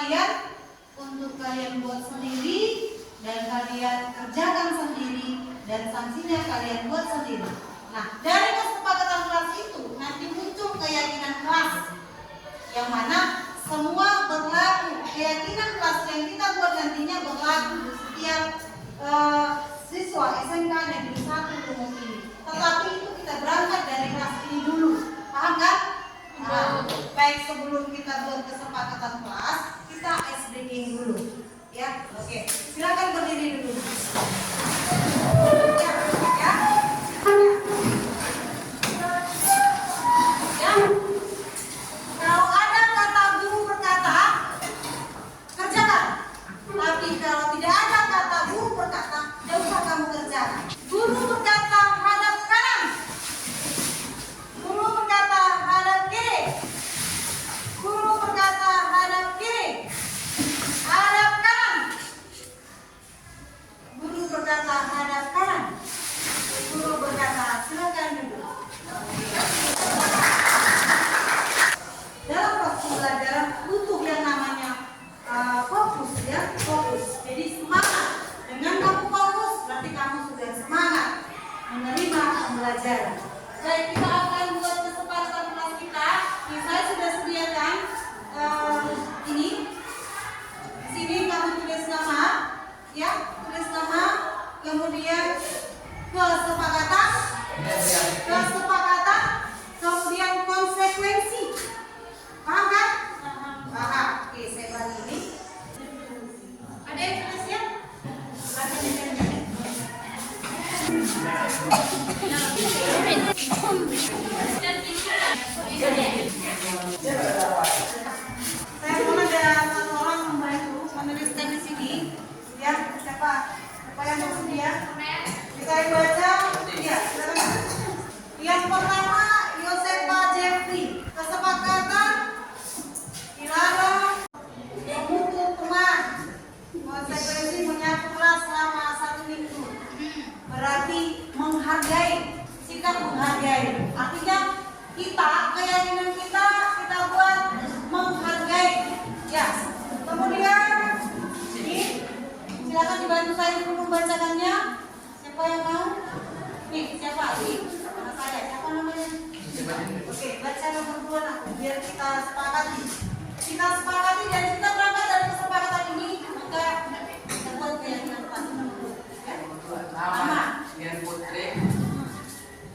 kalian untuk kalian buat sendiri dan kalian kerjakan sendiri dan sanksinya kalian buat sendiri. Nah, dari kesepakatan kelas itu nanti muncul keyakinan kelas yang mana semua berlaku. Keyakinan kelas yang kita buat nantinya berlaku di setiap siswa SMK Negeri 1 Lumut ini. Tetapi itu kita berangkat dari kelas ini dulu. Paham kan? Nah, baik sebelum kita buat kesepakatan kelas, kita SDG dulu. Ya, oke. Silakan berdiri dulu. Ya, ya. Ya. Kalau ada kata guru berkata, kerjakan. Tapi kalau tidak ada kata guru berkata, tidak usah kamu kerjakan. Guru berkata hadap kanan. Guru berkata hadap kiri. Guru berkata hadap kiri. Hadap kanan. Guru berkata hadap kanan. Guru berkata silakan duduk. Dalam waktu belajar butuh yang namanya fokus ya, fokus. Jadi semangat. Dengan kamu fokus berarti kamu sudah semangat menerima pembelajaran. Baik, kita akan buat kesepakatan kelas kita. Ini saya sudah sediakan ini. Di sini kamu tulis nama, ya, tulis nama, kemudian kesepakatan, kemudian konsekuensi. Paham kan? Paham. Oke, saya bagi ini. Ada yang tulis ya? Saya mau ada satu orang membantu menuliskan di sini. Ya, siapa yang bersedia? Kita baca. Ya, silakan. Yang pertama, Yosefa Jeffrey. Kesepakatan dilarang memukul teman. Konsekuensi menyapu kelas selama 1 minggu. Berarti menghargai, sikap menghargai. Artinya kita, keyakinan kita buat menghargai. Ya. Kemudian ini silakan dibantu saya untuk membacakannya. Siapa yang mau? Nih, siapa? Nama saya. Siapa namanya? Oke, baca nomor 2 aku biar kita sepakati. Kita sepakati dan kita berangkat dari kesepakatan ini, maka kita buat keyakinan kelas. Ya. Nama Dian Putri.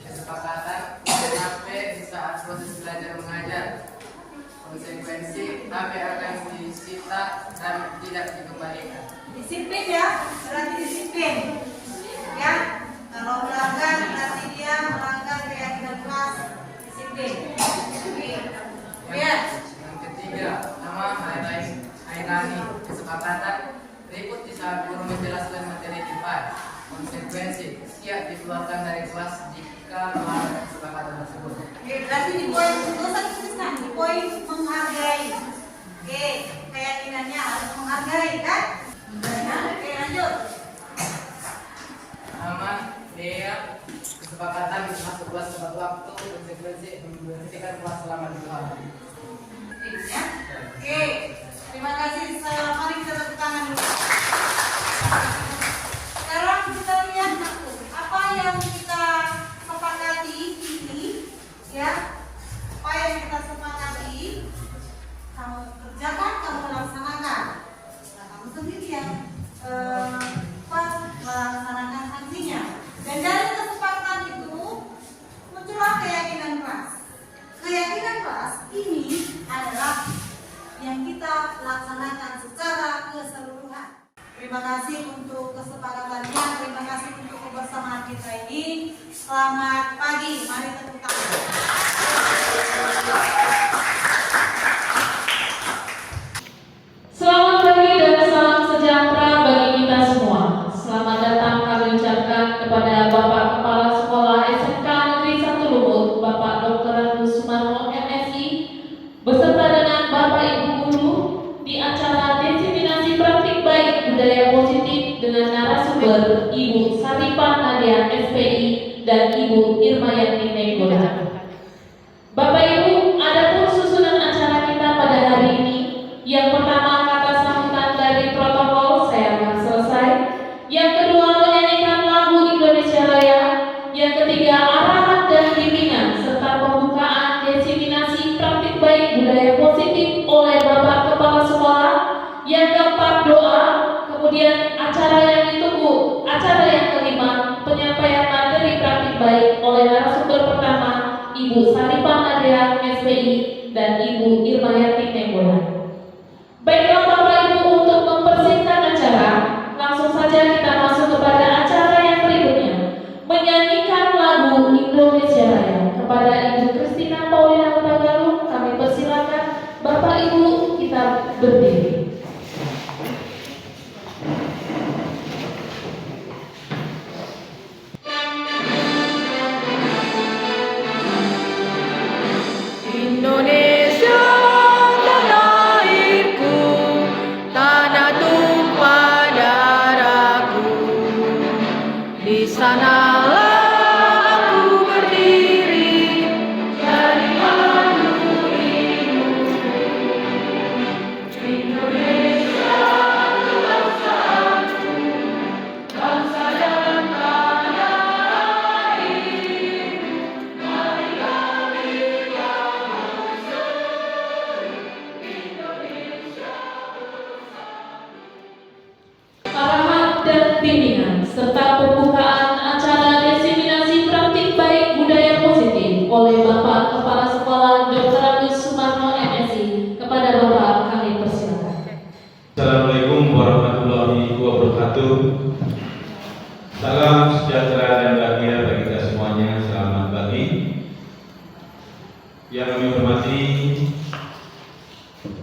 Kesepakatan HP di saat proses belajar mengajar. Konsekuensi HP akan disita dan tidak dikembalikan. Disiplin ya, berarti disiplin. Ya, kalau melanggar berarti dia melanggar keyakinan kelas. Disiplin. Ya. Yang ketiga, nama Ainani. Kesepakatan ribut di saat guru menjelaskan materi IPA. Konsekuensi siap dikeluarkan dari kelas jika melanggar kesepakatan tersebut. Oke, berarti di poin dosa dituliskan di poin menghargai. Oke, keyakinannya harus menghargai kan? Ya, oke lanjut. Nama Dea. Kesepakatan masuk kelas tepat waktu. Konsekuensi memberhentikan kelas selama 2 hari. Ya. Oke, terima kasih. Mari kita tepuk tangan dulu. Sekarang kita lihat apa yang kita sepakati ini, ya. Apa yang kita sepakati, kamu kerjakan, kamu laksanakan. Nah, kamu sendiri yang melaksanakan sanksinya. Dan dari kesepakatan itu muncullah keyakinan kelas. Keyakinan kelas ini adalah yang kita laksanakan secara keseluruhan. Terima kasih untuk kesepakatannya, terima kasih untuk kebersamaan kita ini. Selamat pagi, mari tepuk tangan. Selamat pagi dan salam sejahtera bagi kita semua. Selamat datang kami ucapkan kepada Bapak Kepala Sekolah SMK Negeri 1 Lumut, Bapak Dr. Agus Sumarmo MSI, beserta dengan Bapak Ibu Guru di acara diseminasi praktik baik budaya positif dengan narasumber Ibu Saripah Nadia SPI dan Ibu Irmayati Negora. Bapak Ibu, ada pun susunan acara kita pada hari ini. Yang pertama, kata Ibu Saripah Nadia, SPI, dan Ibu Irmayati Nenggolan. Baiklah Bapak Ibu, untuk mempersingkat acara, langsung saja kita masuk kepada acara yang berikutnya. Menyanyikan lagu Indonesia Raya kepada Ibu Kristina Paulina Hutagalung, kami persilakan. Bapak Ibu, kita berdiri. Indonesia tanah airku, tanah tumpah darahku. Di sanalah aku berdiri dari menunggu. Indonesia bangsaku, bangsa dan tanah air. Mari kami Arahan dan bimbingan serta pembukaan acara diseminasi praktik baik budaya positif oleh Bapak Kepala Sekolah Dr. Agus Sumarno MSI. Kepada Bapak kami persilakan. Assalamualaikum warahmatullahi wabarakatuh. Salam sejahtera dan bahagia bagi kita semuanya. Selamat pagi. Yang kami hormati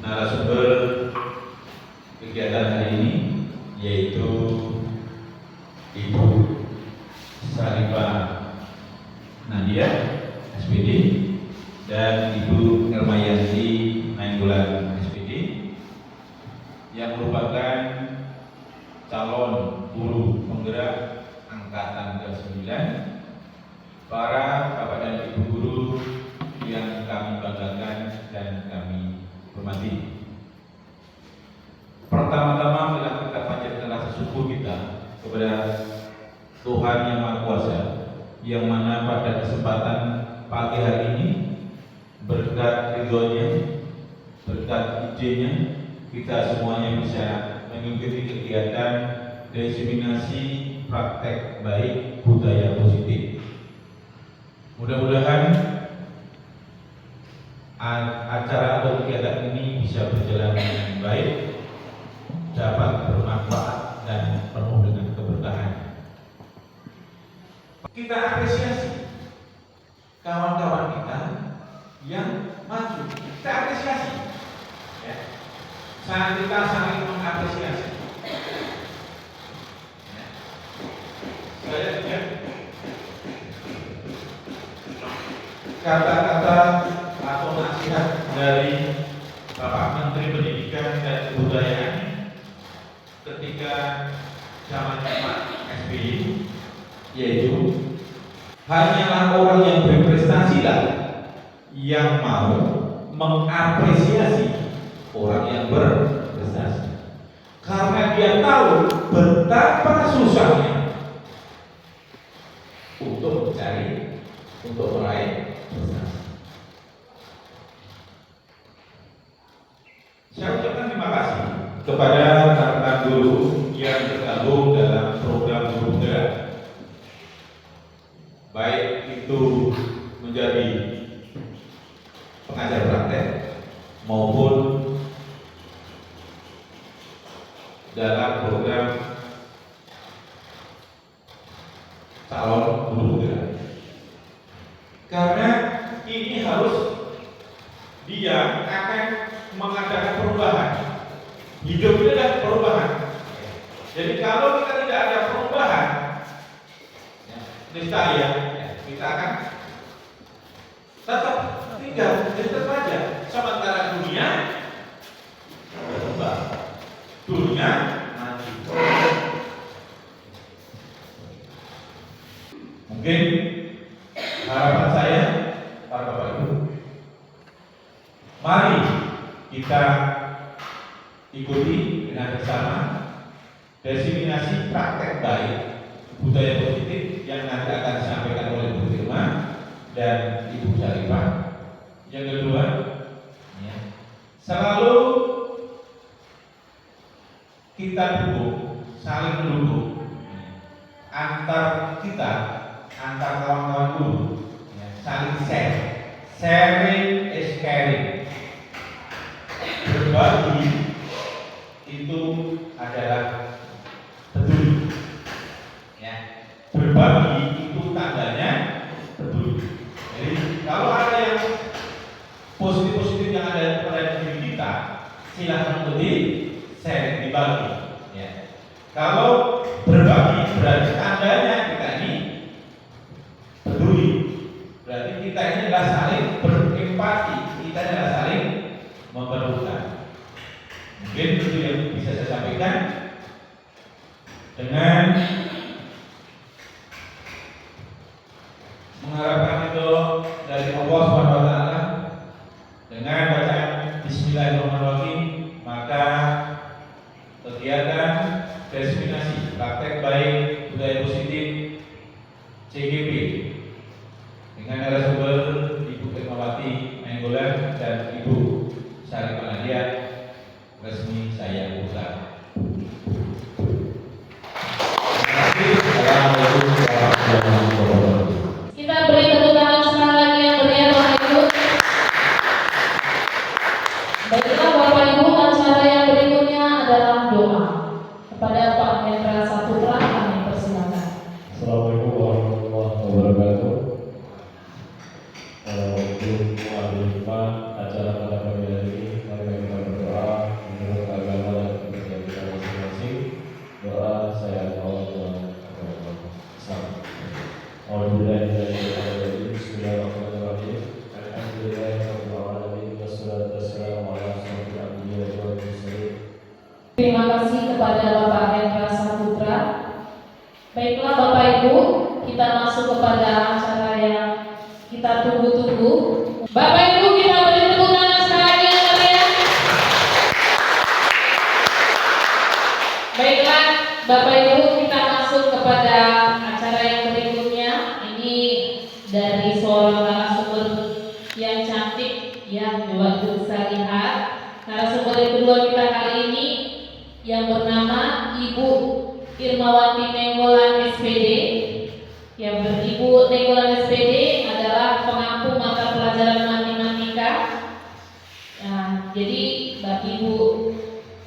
narasumber kegiatan hari ini, yaitu Ibu Saripah Nadia, SPD, dan Ibu Irmayati Nainggolan, SPD, yang merupakan calon guru penggerak angkatan ke-9, para bapak dan ibu guru yang kami banggakan dan kami hormati. Pertama-tama marilah kita panjatkan rasa syukur kita kepada Tuhan Yang Maha Kuasa, yang mana pada kesempatan pagi hari ini berkat ridhonya, berkat izinnya, kita semuanya bisa mengikuti kegiatan diseminasi praktek baik budaya positif. Mudah-mudahan acara atau kegiatan ini bisa berjalan dengan baik, dapat bermanfaat dan penuh dengan keberkahan. Kita apresiasi kawan-kawan kita yang maju, kita apresiasi. Ya. Kita saling mengapresiasi. Ya. Saya lihat kata-kata atau nasihat dari Bapak Menteri Pendidikan dan Kebudayaan ketika zaman Pak SBY, yaitu hanyalah orang yang berprestasi lah yang mau mengapresiasi orang yang berprestasi, karena dia tahu betapa susahnya untuk meraih prestasi. Saya ucapkan terima kasih kepada rekan-rekan guru yang tergabung dalam program guru penggerak, baik itu menjadi pengajar praktek maupun dalam program calon guru penggerak, karena ini harus dia akan mengadakan perubahan. Hidup itu adalah perubahan. Jadi kalau kita tidak ada perubahan, niscaya kita akan tetap tinggal saja. Sementara dunia berubah, dunia mati. Mungkin harapan saya, para bapak ibu, mari kita ikuti dengan bersama diseminasi praktek baik budaya positif yang nanti akan disampaikan oleh Bu Irma dan Ibu Saripah. Yang kedua, ya, selalu kita dukung, saling mendukung antar kita, antar kawan-kawan guru, ya, saling share. Sharing is caring. Berbagi itu adalah peduli. Ya. Berbagi itu tandanya peduli. Jadi kalau ada yang positif-positif yang ada pada diri kita, silahkan untuk di sharing, dibagi. Ya. Kalau berbagi berarti tandanya kita ini peduli. Berarti kita ini adalah saling berempati, kita adalah saling memerlukan. Mungkin itu yang bisa saya sampaikan dengan mengharapkan itu dari Allah Subhanahu wa taala. Dengan bacaan Bismillahirrahmanirrahim, maka kegiatan diseminasi praktek baik budaya positif CGP dengan narasumber Ibu Fatmawati Nainggolan dan Ibu Syarifah Nadia resmi saya buka. Assalamualaikum warahmatullahi wabarakatuh. Kita beri tepuk tangan sekali lagi yang meriah Bapak Ibu. Baiklah Bapak Ibu, acara yang berikutnya adalah doa. Kepada Pak Hendra Saputra kami persilakan. Assalamualaikum warahmatullahi wabarakatuh. Untuk menghadiri acara pada pagi hari ini, mari kita berdoa menurut agama dan kepercayaan kita masing-masing. Doa saya Allah dan sama. Alhamdulillah, Bismillahirrahmanirrahim. Alhamdulillahirabbil alamin. Wassalatu wassalamu ala asyrofil anbiya'i wal mursalin. Terima kasih kepada Bapak Hendra Saputra. Baiklah Bapak Ibu, kita masuk kepada acara yang kita tunggu-tunggu. Bapak Ibu, kita beri tepuk tangan sekali lagi yang meriah. Baiklah Bapak Ibu, kita masuk kepada acara yang berikutnya. Ini dari seorang narasumber yang cantik yang Bapak Ibu bisa lihat. Narasumber yang kedua kita kali ini yang bernama Ibu Irmawati Nainggolan SPD. Yang Ibu Nainggolan SPD adalah pengampu mata pelajaran matematika. Nah, jadi bagi Ibu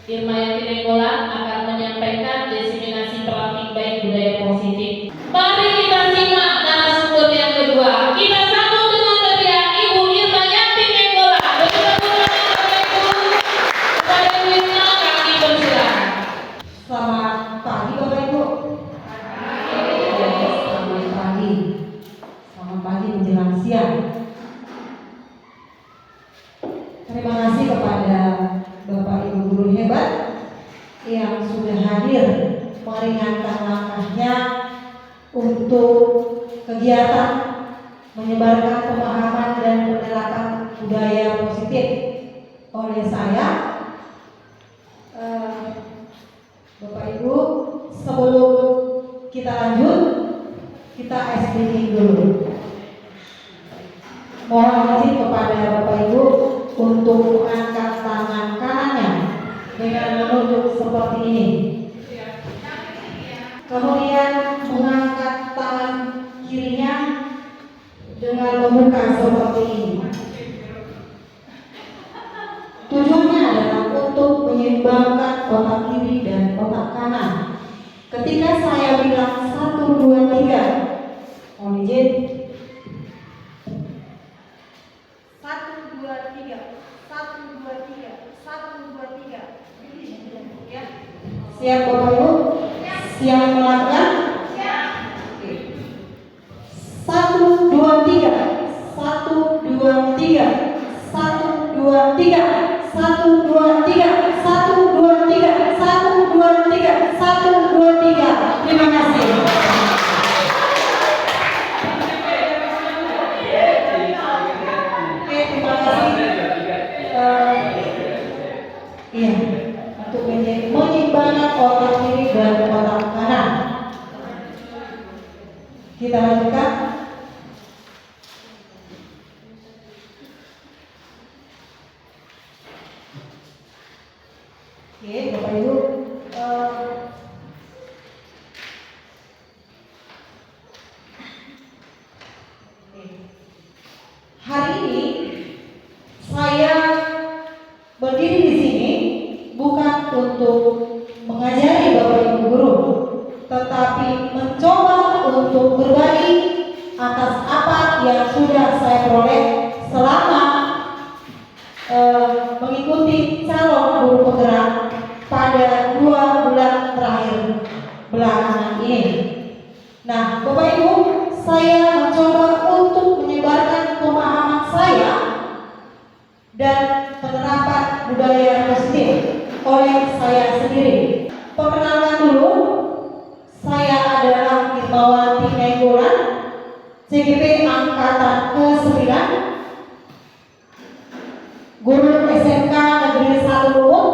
Irmawati Nainggolan akan menyampaikan diseminasi praktik baik budaya positif. Mari kita simak narasumber yang kedua. Kita sambut dengan meriah Ibu Irmawati Nainggolan. Beri tepuk tangan Bapak Ibu. Kepada Ibu Irma kami persilakan. Selamat pagi Bapak Ibu. Selamat pagi. Selamat pagi menjelang siang. Terima kasih kepada Bapak Ibu guru hebat yang sudah hadir meringankan langkahnya untuk kegiatan menyebarkan pemahaman dan penerapan budaya positif oleh saya. Bapak Ibu, sebelum kita lanjut, kita SBY dulu. Mohon izin kepada Bapak Ibu untuk mengangkat tangan kanannya dengan menunjuk seperti ini. Kemudian mengangkat tangan kirinya dengan membuka seperti ini. Tujuannya adalah untuk menyeimbangkan otak kiri dan otak kanan. Ketika saya bilang 1, 2, 3, mohon izin. 1, 2, 3, 1, 2, 3, 1, 2, 3. Ya. Siap Bapak Ibu? Siap melakukan? Siap. 1, 2, 3, 1, 2, 3, 1, 2, 3. 1, 2, 3, 1, 2, 3, 1, 2, 3, 1, 2, 3. Terima kasih. Oke, terima kasih. Iya, untuk menyeimbangkan otak kiri dan otak kanan. Kita lanjutkan. Oke, Bapak Ibu, hari ini saya berdiri di sini bukan untuk mengajari Bapak Ibu guru, tetapi mencoba untuk berbagi atas apa yang sudah saya peroleh selama mengikuti calon guru penggerak pada 2 bulan terakhir belakangan ini. Nah, Bapak Ibu, saya mencoba untuk menyebarkan pemahaman saya dan penerapan budaya positif oleh saya sendiri. Perkenalkan dulu, saya adalah Irmawati Nainggolan, CGP Angkatan ke-9, guru SMK Negeri 1 Luwuk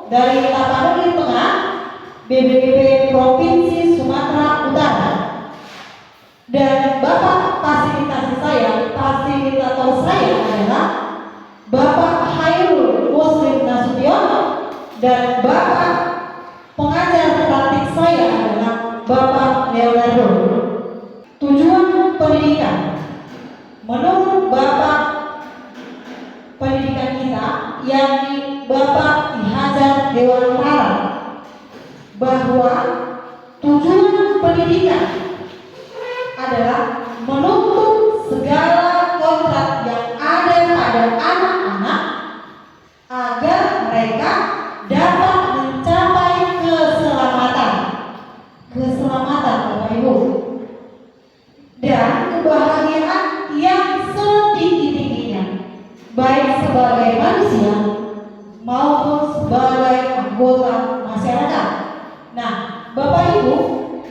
dari Tapanuli Tengah, BPDB Provinsi Sumatera Utara. Dan Bapak fasilitator saya adalah Bapak Hairul Muslim Nasution, dan Bapak pengajar praktik saya adalah Bapak Leonardo. Tujuan pendidikan menurut Bapak pendidikan kita, yakni Bapak Ki Hajar Dewantara, bahwa tujuan pendidikan adalah menuntut segala kodrat yang ada pada anak-anak agar mereka dapat mencapai keselamatan Bapak Ibu, dan kebahagiaan yang setinggi-tingginya, baik sebagai manusia maupun sebagai anggota masyarakat. Nah, Bapak Ibu,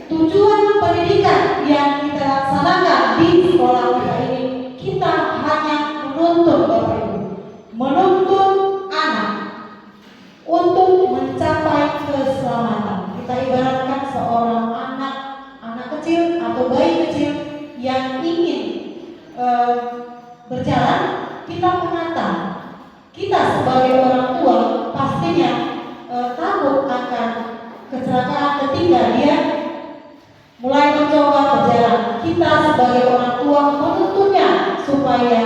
tujuan pendidikan yang kita laksanakan di sekolah kita ini, kita hanya menuntut Bapak Ibu, menuntut anak untuk mencapai keselamatan. Kita ibaratkan seorang anak kecil atau bayi kecil yang ingin berjalan, kita menata. Kita sebagai orang tua pastinya takut akan kecelakaan ketika dia mulai mencoba berjalan. Kita sebagai orang tua menuntunnya supaya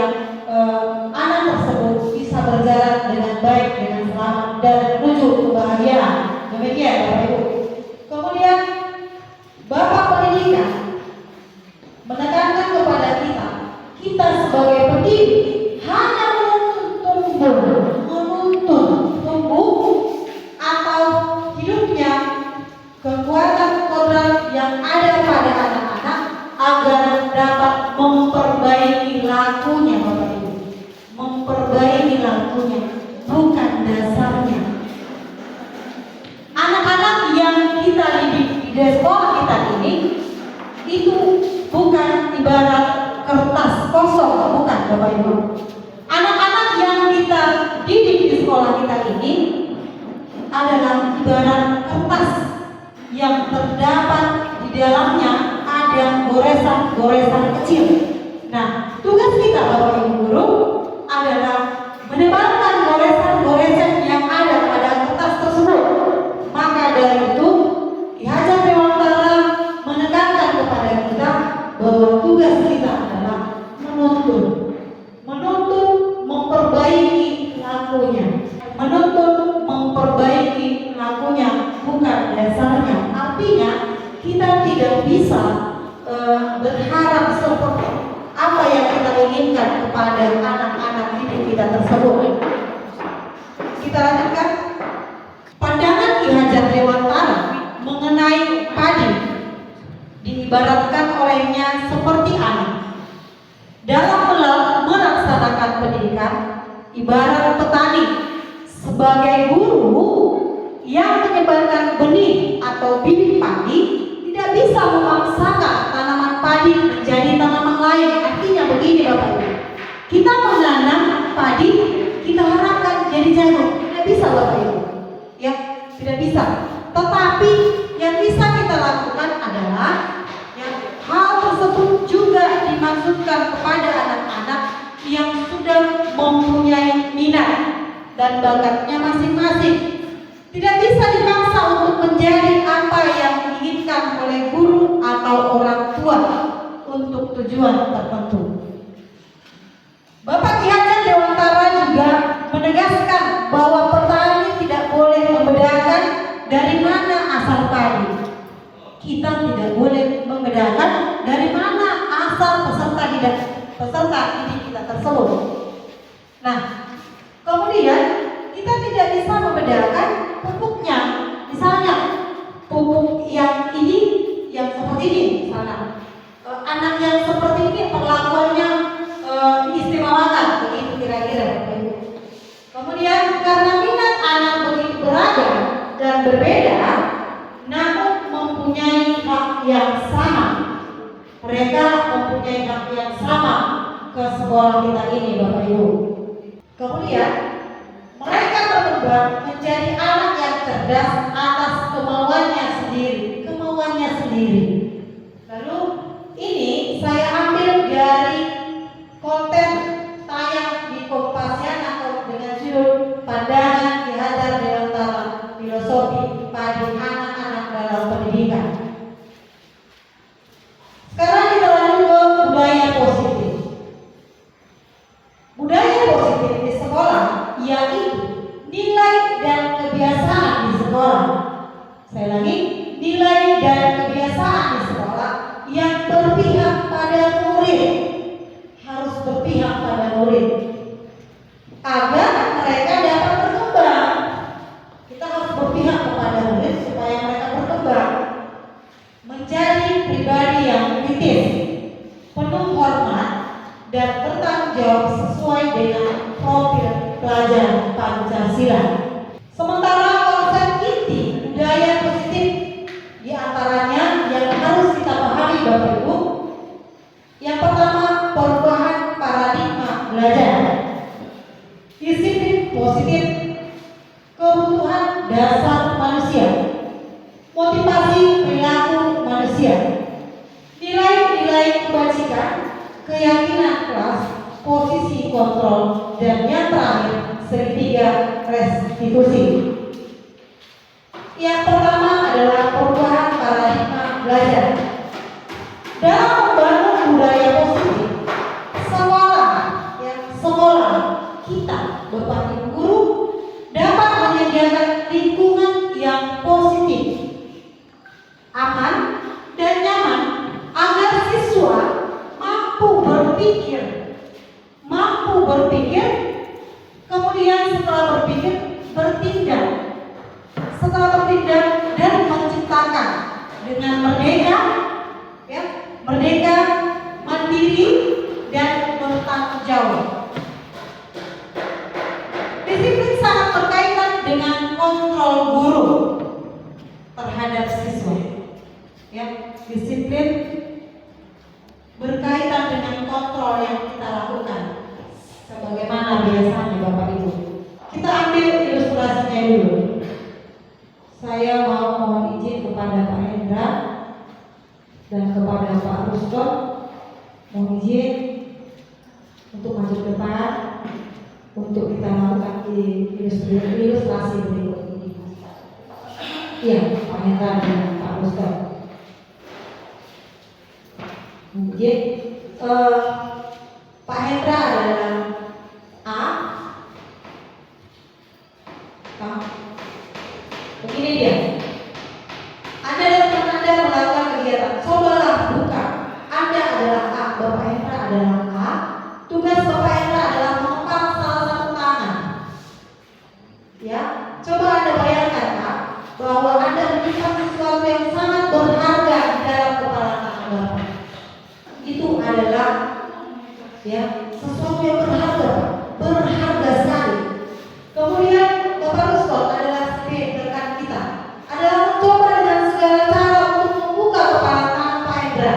anak tersebut bisa berjalan dengan baik, dengan selamat, dan menuju kebahagiaan. Demikian Bapak Ibu. Kemudian Bapak pendidikan menekankan kepada kita sebagai pendidik hanya menuntut tumbuh atau hidupnya kekuatan kodrat yang ada pada anak-anak agar dapat memperbaiki lakunya Bapak Ibu. Memperbaiki lakunya, bukan dasarnya. Anak-anak yang kita didik di sekolah kita ini itu bukan ibarat kertas kosong, bukan Bapak Ibu. Anak-anak yang kita didik di sekolah kita ini adalah ibarat kertas yang terdapat di dalamnya ada goresan-goresan kecil. Nah, tugas kita Bapak Ibu guru adalah menebalkan goresan-goresan yang ada pada kertas tersebut. Maka dari itu, Ki Hajar Dewantara menekankan kepada kita bahwa tugas kita adalah menuntut, memperbaiki lakunya, bukan dasarnya. Artinya kita tidak bisa berharap seperti apa yang kita inginkan kepada anak-anak didik kita tersebut. Kita lanjutkan. Pandangan Ki Hajar Dewantara mengenai padi diibaratkan olehnya seperti anak. Dalam melaksanakan pendidikan, ibarat petani sebagai guru yang menyebarkan benih atau bibit padi tidak bisa memaksakan tanaman padi menjadi tanaman lain. Artinya begini Bapak Ibu, kita menanam padi, kita harapkan jadi jagung, tidak bisa Bapak Ibu, ya tidak bisa. Tetapi yang bisa kita lakukan adalah hal tersebut juga dimaksudkan kepada anak-anak yang sudah mempunyai minat dan bakatnya masing-masing. Tidak bisa dipaksa untuk menjadi apa yang diinginkan oleh guru atau orang tua untuk tujuan tertentu. dari mana asal peserta didik kita tersebut. Nah, kemudian kita tidak bisa membedakan pupuknya. Misalnya pupuk yang ini, yang seperti ini, misalnya anak yang seperti ini perlakuannya diistimewakan, begitu kira-kira. Kemudian karena minat anak begitu beragam dan berbeda, namun mempunyai hak yang sama. Mereka mempunyai hak yang sama ke sekolah kita ini, Bapak Ibu. Kemudian mereka berkembang menjadi anak yang cerdas atas kemauannya sendiri. Lalu ini saya ambil dari konten tayang di Kompasian atau dengan judul Pandangan Dihajar dengan Tata Filosofi pada Anak-anak dalam Pendidikan. Sekarang kita lanjut ke budaya positif. Budaya positif di sekolah yaitu nilai dan kebiasaan di sekolah. Saya lagi, nilai dan kebiasaan di sekolah yang berpihak pada murid, harus berpihak pada murid agar mereka dapat berkembang. Kita harus berpihak kepada murid supaya mereka berkembang menjadi pribadi yang kritis, penuh hormat, dan bertanggung jawab sesuai dengan profil pelajar Pancasila. Sementara konsep inti budaya positif diantaranya yang harus kita pahami, Bapak Ibu. Yang pertama, perubahan paradigma belajar, disiplin positif, kebutuhan dasar manusia, motivasi perilaku manusia, nilai-nilai kebajikan, keyakinan kelas, posisi kontrol, dan yang terakhir segitiga restitusi. Yang pertama adalah perubahan paradigma belajar. Dalam membangun budaya positif, sekolah kita, Bapak Ibu guru, dapat menyediakan lingkungan yang positif, aman, dan nyaman agar siswa mampu berpikir, kemudian setelah berpikir bertindak, dan menciptakan dengan merdeka, mandiri, dan bertanggung jawab. Disiplin sangat berkaitan dengan kontrol guru terhadap siswa. Disiplin berkaitan dengan kontrol yang kita lakukan. Sebagaimana biasanya, Bapak Ibu. Kita ambil ilustrasinya dulu. Saya mau mohon izin kepada Pak Hendra dan kepada Pak Ruston, mohon izin untuk maju ke depan untuk kita lakukan ilustrasi berikut ini. Iya, Pak Hendra dan Pak Ruston. Izin, Pak Hendra adalah A. Begini dia. Anda dan teman Anda melakukan kegiatan. Cobalah buka. Anda adalah A. Bapak Hendra adalah A. Tugas Bapak Hendra adalah mengepal salah satu tangan. Coba Anda bayangkan, Pak, bahwa Anda menyimpan sesuatu yang sangat berharga di dalam kepala tangan Bapak. Itu adalah sesuatu yang berharga sekali. Kemudian Bapak Ruston adalah rekan kita, adalah mencoba dengan segala cara untuk membuka kepala tangan Pak Hendra,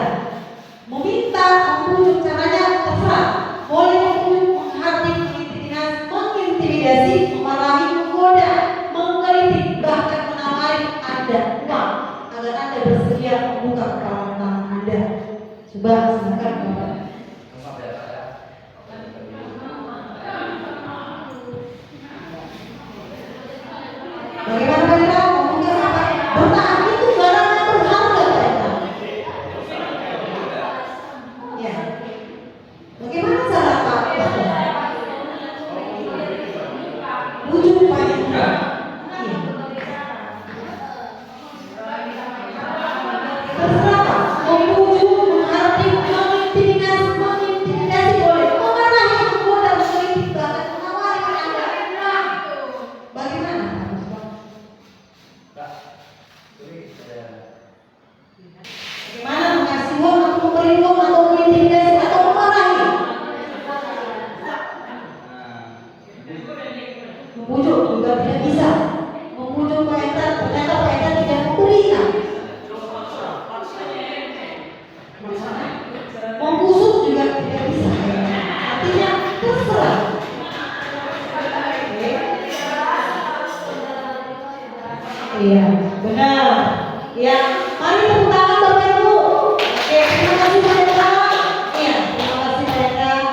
meminta, membujuk, caranya terserah, boleh membujuk, menghardik, mengintimidasi, memarahi, menggoda, mengkritik, bahkan menawari Anda uang agar Anda bersedia membuka kepala tangan Anda. Coba silakan Bapak. Bagaimana Pak Hendra? Ngomongnya apa? Bertahan itu barang yang berharga, Pak Hendra. Bagaimana cara Pak Hendra? Bujuk Pak Hendra. Terserah Pak. Membujuk, menghargai, Iya, benar. Ya, mari tepuk tangan Bapak Ibu. Oke, terima kasih banyak Kak. Iya, terima kasih banyak Kak.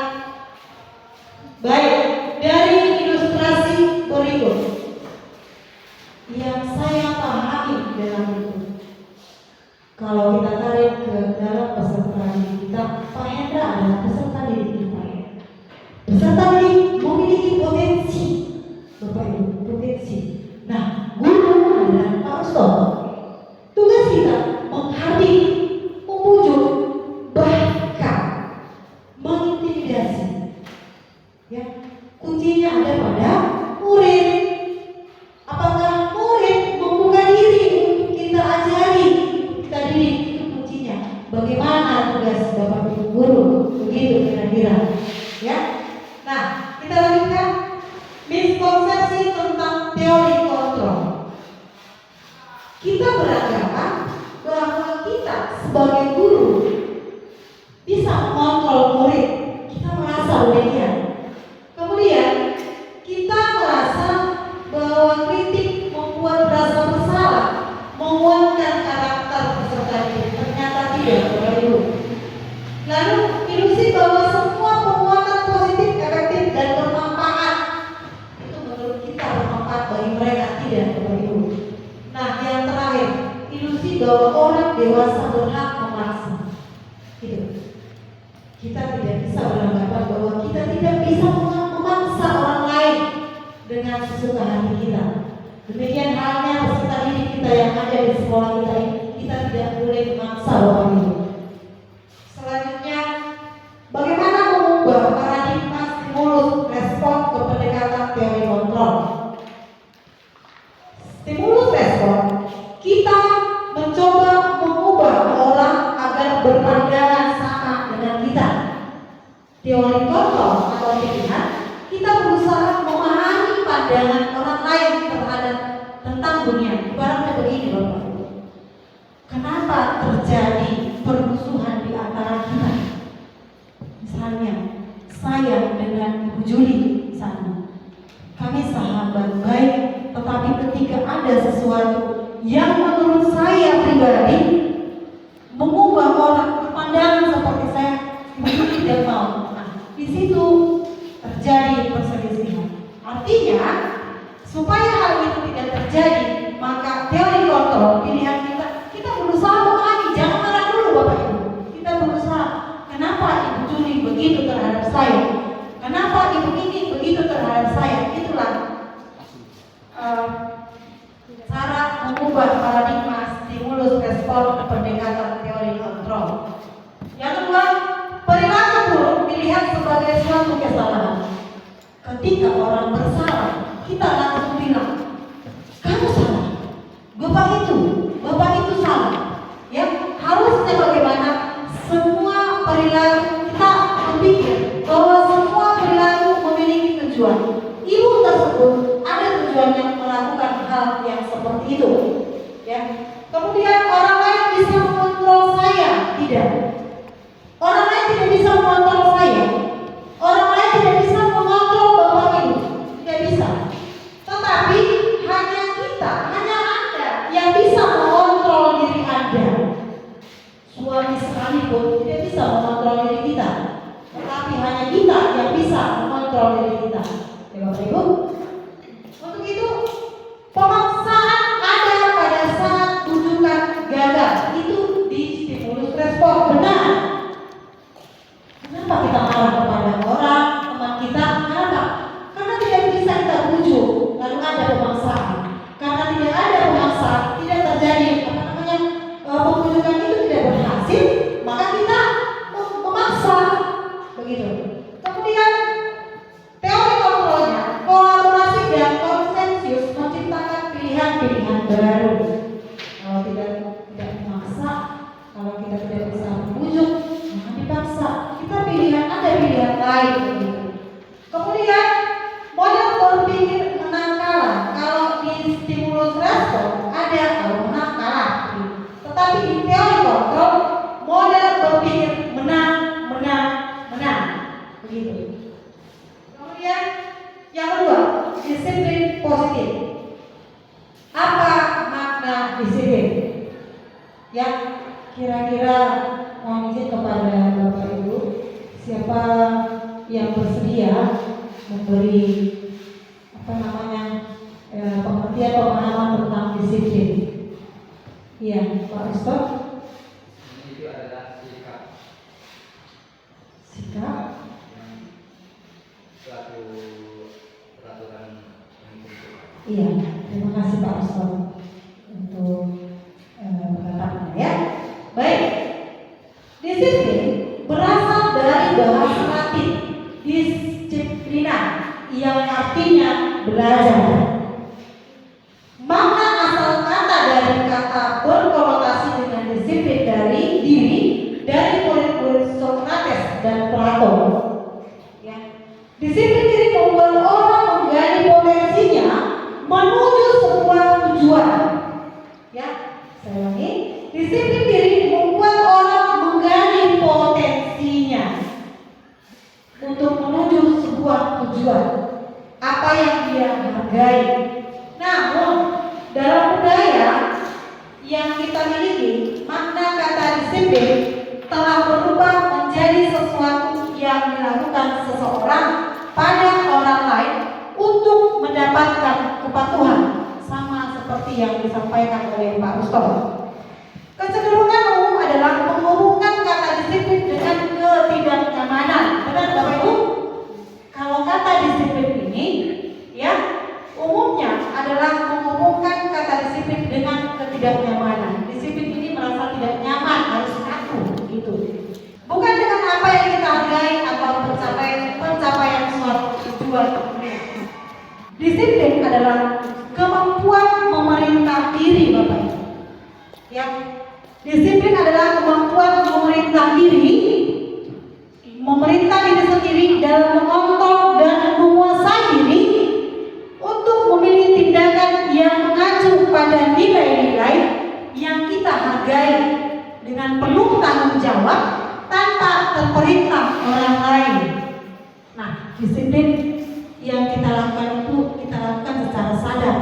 Baik, dari ilustrasi berikut yang saya pahami dalam itu, kalau kita tarik ke dalam peserta didik kita, Pak Hendra adalah peserta didik kita ya. Peserta didik memiliki potensi, Bapak Ibu, potensi. Nah, guru adalah Pak Ustaz. Tugas kita menghadir, memujuk, bahkan mengintimidasi. Ya, kuncinya ada pada murid. Apakah murid membuka diri untuk kita ajari, kita didik, itu kuncinya. Bagaimana tugas Bapak Ibu guru, begitu kira-kira. Ya, nah kita lanjutkan. Miskonsepsi tentang teori kontrol. Kita beranggapan bahwa kita sebagai guru bisa mengontrol murid. Kita merasa demikian. Kemudian kita merasa bahwa kritik membuat rasa bersalah, menguatkan karakter peserta didik. Ternyata tidak, Bapak Ibu. Lalu ilusi bahwa semua penguatan positif, efektif dan bermanfaat itu menurut kita bermanfaat bagi mereka, tidak, Bapak Ibu. Nah, yang terakhir, ilusi bahwa orang dewasa berhak memaksa. Gitu. Kita tidak bisa beranggapan bahwa kita tidak bisa memaksa orang lain dengan sesuka hati kita. Demikian halnya peserta didik kita yang ada di sekolah kita ini, kita tidak boleh memaksa Bapak Ibu. Selanjutnya, bagaimana mengubah paradigma stimulus respon ke pendekatan teori kontrol? Stimulus respon, kita mencoba mengubah orang agar berpandangan sama dengan kita. Teori kontrol atau pilihan, kita berusaha memahami pandangan orang lain terhadap tentang dunia. Ibaratnya begini Bapak Ibu, kenapa terjadi permusuhan di antara kita? Misalnya saya dengan Ibu Juli misalnya, kami sahabat baik, tetapi ketika ada sesuatu yang menurut saya pribadi mengubah orang pandangan seperti saya, Ibu Juli tidak mau. Nah, di situ terjadi perselisihan. Artinya, supaya hal itu tidak terjadi, maka teori kontrol pilihan kita berusaha memahami. Jangan marah dulu Bapak Ibu. Kita berusaha, kenapa Ibu Juli begitu terhadap saya? Kenapa Ibu ini begitu terhadap saya? Itulah cara mengubah paradigma stimulus respon pendekatan teori kontrol. Yang kedua, perilaku buruk dilihat sebagai suatu kesalahan. Ketika orang bersalah, kita langsung bilang, kamu salah, bapak itu salah. Ya, harusnya bagaimana? Semua perilaku kita berpikir bahwa semua perilaku memiliki tujuan. Ibu tersebut ada tujuannya melakukan hal yang seperti itu. Ya. Kemudian orang lain bisa mengontrol saya? Tidak. Orang lain tidak bisa mengontrol saya. Orang lain tidak bisa mengontrol Bapak Ibu. Tidak bisa. Tetapi hanya kita, hanya Anda yang bisa mengontrol diri Anda. Suami sekalipun tidak bisa mengontrol diri kita. Tetapi hanya kita yang bisa mengontrol diri kita. Ya Bapak Ibu. Untuk itu pemaksaan ada pada saat tujuan gagal. Itu di stimulus respon. Benar. Kenapa kita marah kepada orang, teman kita? Kenapa? Karena tidak bisa kita bujuk. Lalu ada pemaksaan. Karena tidak ada pemaksaan, tidak terjadi pembujukan itu tidak berhasil, maka kita memaksa. Begitu. Kemudian teori kontrolnya, kolaborasi dan konsensus menciptakan pilihan-pilihan baru. Kalau tidak memaksa, kalau kita tidak bisa membujuk, maka dipaksa. Kita ada pilihan lain. Begitu. Kemudian model berpikir menang kalah. Kalau di stimulus respon ada menang kalah. Tetapi di teori kontrol model berpikir menang. Begitu. Kemudian yang kedua, disiplin positif. Apa Ya, kira-kira mohon izin kepada Bapak Ibu, siapa yang bersedia memberi pengertian pemahaman tentang disiplin? Iya, Pak Ustaz. Itu adalah sikap yang suatu peraturan yang penting. Iya, terima kasih Pak Ustaz untuk pengetahuannya ya. Baik, disiplin berasal dari bahasa Latin disciplina yang artinya belajar. Makna asal kata dari kata berkonotasi dengan disiplin dari diri dari murid-murid Socrates dan Plato. Ya. Disiplin diri membuat orang menggali potensinya menuju sebuah tujuan. Ya, saya ulangi. Disiplin diri membuat orang menggali potensinya untuk menuju sebuah tujuan. Apa yang dia hargai. Namun dalam budaya yang kita miliki, makna kata disiplin telah berubah menjadi sesuatu yang dilakukan seseorang pada orang lain untuk mendapatkan kepatuhan, sama seperti yang disampaikan oleh Pak Ustaz. Kecenderungan umum adalah menghubungkan kata disiplin dengan ketidaknyamanan. Benar Bapak Ibu? Kalau kata disiplin ini, ya, umumnya adalah menghubungkan kata disiplin dengan ketidaknyamanan. Disiplin ini merasa tidak nyaman, harus kaku, gitu. Bukan dengan apa yang kita hargai atau pencapaian suatu tujuan. Disiplin adalah kemampuan memerintah diri, Bapak Ibu. Ya, disiplin adalah kemampuan memerintah diri sendiri dalam mengontrol dan menguasai diri untuk memilih tindakan yang mengacu pada nilai-nilai yang kita hargai dengan penuh tanggung jawab tanpa terperintah orang lain. Nah, disiplin yang kita lakukan itu kita lakukan secara sadar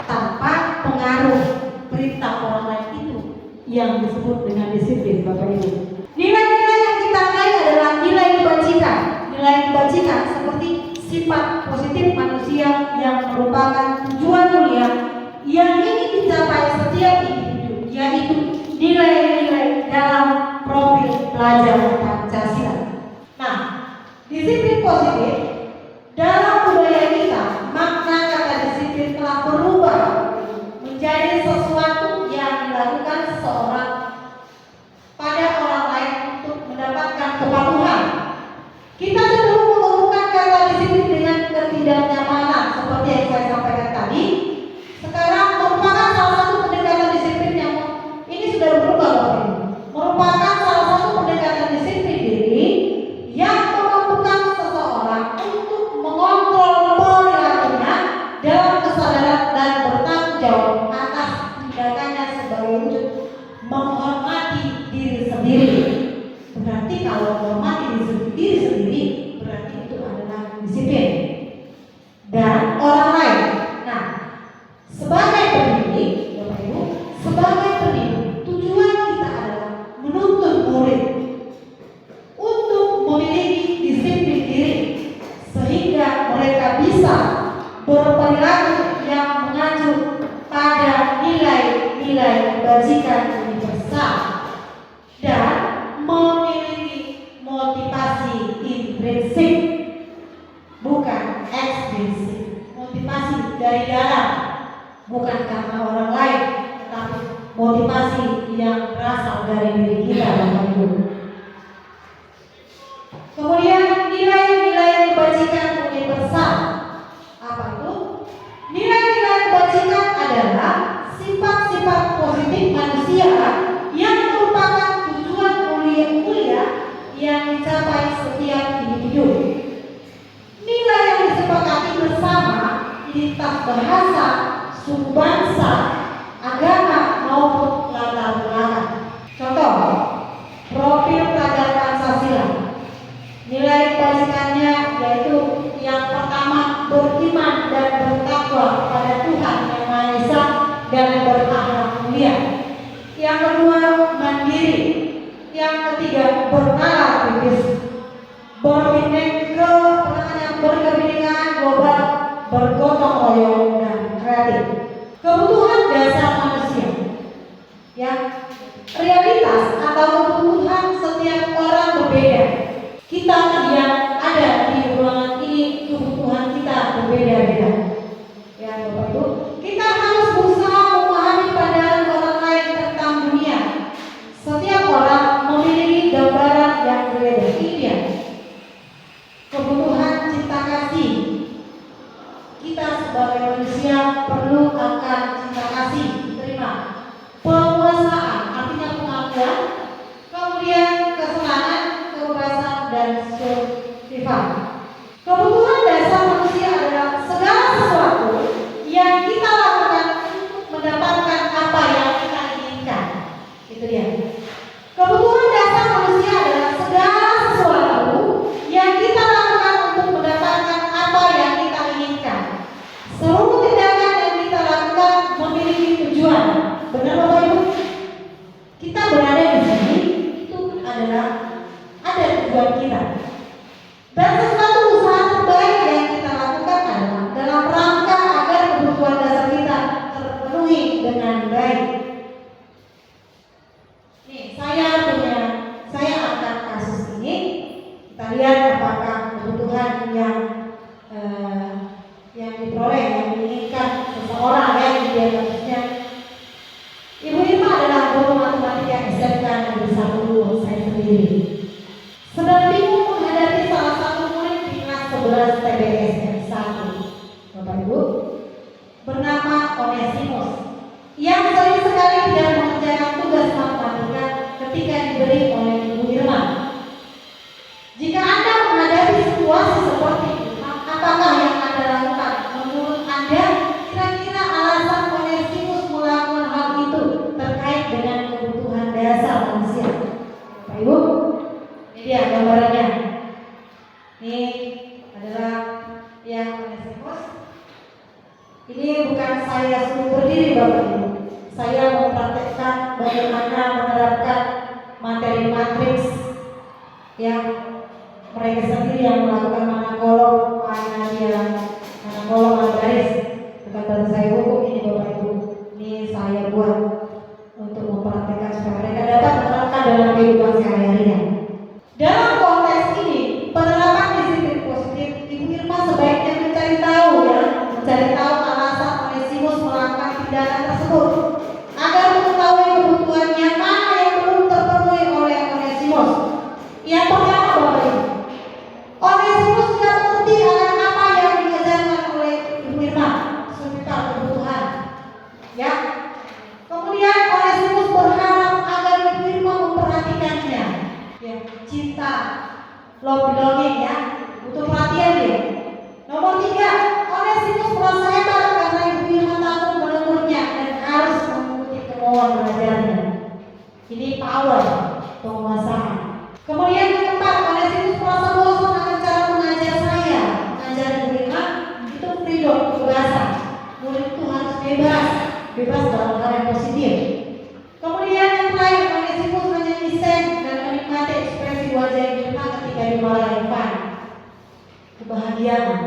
tanpa pengaruh perintah orang lain itu yang disebut dengan disiplin, Bapak Ibu. Nilai-nilai yang kita hargai adalah nilai kebajikan. Nilai kebajikan seperti sifat positif manusia yang merupakan tujuan mulia yang ingin dicapai setiap individu, yaitu nilai-nilai dalam profil pelajar Pancasila. Nah, disiplin positif dalam budaya kita, makna kata disiplin telah berubah menjadi sesuatu yang dilakukan seseorang pada orang lain untuk mendapatkan kepatuhan. Kita cenderung menghubungkan kata disiplin dengan ketidaknyamanan seperti yang saya sampaikan tadi. Sekarang merupakan salah satu pendekatan disiplin yang ini sudah berubah, Bapak Ibu. Merupakan salah satu pendekatan disiplin diri yang memampukan seseorang untuk mengontrol perilakunya dalam kesadaran dan bertanggung jawab atas tindakannya sebagai wujud menghormati diri sendiri. Berarti kalau menghormati diri sendiri berarti itu adalah disiplin dan orang lain. Nah, sebagai pendidik, Bapak Ibu, sebagai pendidik, tujuan kita adalah menuntun murid untuk memiliki disiplin diri sehingga mereka bisa berperilaku yang mengacu pada nilai-nilai kebajikan universal dan memiliki motivasi intrinsik, bukan ekstrinsik. Motivasi dari dalam, bukan karena orang lain, tetapi motivasi yang berasal dari diri kita, Bapak Ibu. Kemudian nilai-nilai kebajikan universal. Apa itu? Nilai-nilai kebajikan adalah sifat-sifat positif manusia yang merupakan tujuan mulia yang dicapai setiap individu. Nilai yang disepakati bersama lintas bahasa, suku bangsa, agama maupun latar belakang. Contoh, profil pelajar Pancasila. Nilai kebajikannya yaitu yang pertama beriman dan bertakwa kepada Tuhan Yang Maha Esa dan berakhlak mulia. Yang kedua berkepentingan global, bergotong royong dan kreatif. Kebutuhan dasar manusia, ya, realitas atau kebutuhan setiap orang berbeda. Kita yang ada di ruangan ini kebutuhan kita berbeda-beda. Ya, Bapak Ibu, kita harus berusaha memahami pandangan orang lain tentang dunia. Setiap orang memiliki gambaran yang berbeda. Ini dia. Kebutuhan cinta kasih. Kita sebagai manusia perlu akan cinta kasih, terima. Penguasaan artinya pengakuan, kemudian kesenangan, kebebasan dan sifat. Kebutuhan dasar manusia adalah segala sesuatu yang kita lakukan untuk mendapatkan apa yang kita inginkan. Itu dia. Kebutuhan dasar manusia adalah segala sesuatu yang kita lakukan untuk mendapatkan apa yang kita inginkan. Seluruh tindakan yang kita lakukan memiliki tujuan. Benar Bapak Ibu? Kita berada di sini itu adalah ada tujuan kita. Dan sesuatu usaha terbaik yang kita lakukan adalah dalam rangka agar kebutuhan dasar kita terpenuhi dengan baik. Nih, saya akan kasus ini. Kita lihat apakah kebutuhan yang diperoleh, yang diinginkan seseorang ya di dia kasusnya. Ibu Irma adalah guru matematika SMK Negeri 1 saya sendiri. Sedang bingung menghadapi salah satu murid di kelas 11 TBS M1, Bapak Ibu, bernama Onesimus, yang sering sekali tidak mengerjakan tugas matematika ketika diberi oleh Ibu Irma. Jika Anda menghadapi situasi seperti itu, apakah yang Anda lakukan? Menurut Anda, kira-kira alasan Onesimus melakukan hal itu terkait dengan kebutuhan dasar manusia? Bapak Ibu, ini dia gambarannya. Ini adalah yang Onesimus. Ini bukan saya suruh berdiri Bapak Ibu. Saya mempraktekkan bagaimana menerapkan materi matriks yang mereka sendiri yang melakukan mana kolom, mana kolom, mana garis. Bukan dari saya hukum ini Bapak Ibu. Ini saya buat untuk mempraktekkan supaya mereka dapat menerapkan dalam kehidupan sehari-harinya. Dalam konteks ini, penerapan disiplin positif, Ibu Irma sebaiknya mencari tahu alasan Onesimus melakukan tindakan tersebut agar mengetahui kebutuhan yang mana yang belum terpenuhi oleh Onesimus. Yang pertama Bapak Ibu, Onesimus tidak mengerti akan apa yang diajarkan oleh Ibu Irma seputar kebutuhan. Ya. Kemudian Onesimus berharap agar Ibu Irma memperhatikannya. Ya, cinta, love belonging ya, butuh perhatian dia. Nomor 3, Onesimus merasa hebat karena Ibu Irma takut menegurnya dan harus mengikuti kemauan belajarnya. Ini power, penguasaan. Kemudian yang keempat, Onesimus merasa bosan akan cara mengajar saya. Mengajar Ibu Irma itu freedom, kebebasan. Murid itu harus bebas dalam hal yang positif. Kemudian yang terakhir, Onesimus hanya listen dan menikmati ekspresi wajah Ibu Irma ketika dimarahi Fun. Kebahagiaan,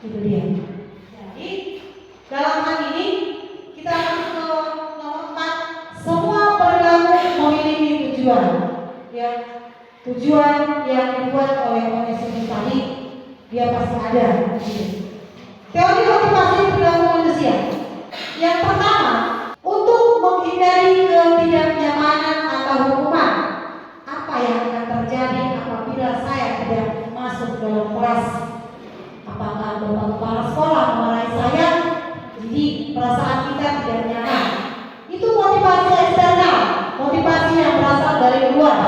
itu dia. Jadi dalam hal ini kita harus nomor 4, semua perilaku memiliki tujuan. Ya, tujuan yang dibuat oleh Onesimus tadi dia pasti ada. Teori motivasi perilaku manusia. Yang pertama, untuk menghindari ketidaknyamanan atau hukuman. Apa yang akan terjadi apabila saya tidak masuk dalam kelas? Apakah bapak kepala sekolah memarahi saya? Jadi perasaan kita tidak nyaman. Itu motivasi eksternal, motivasi yang berasal dari luar.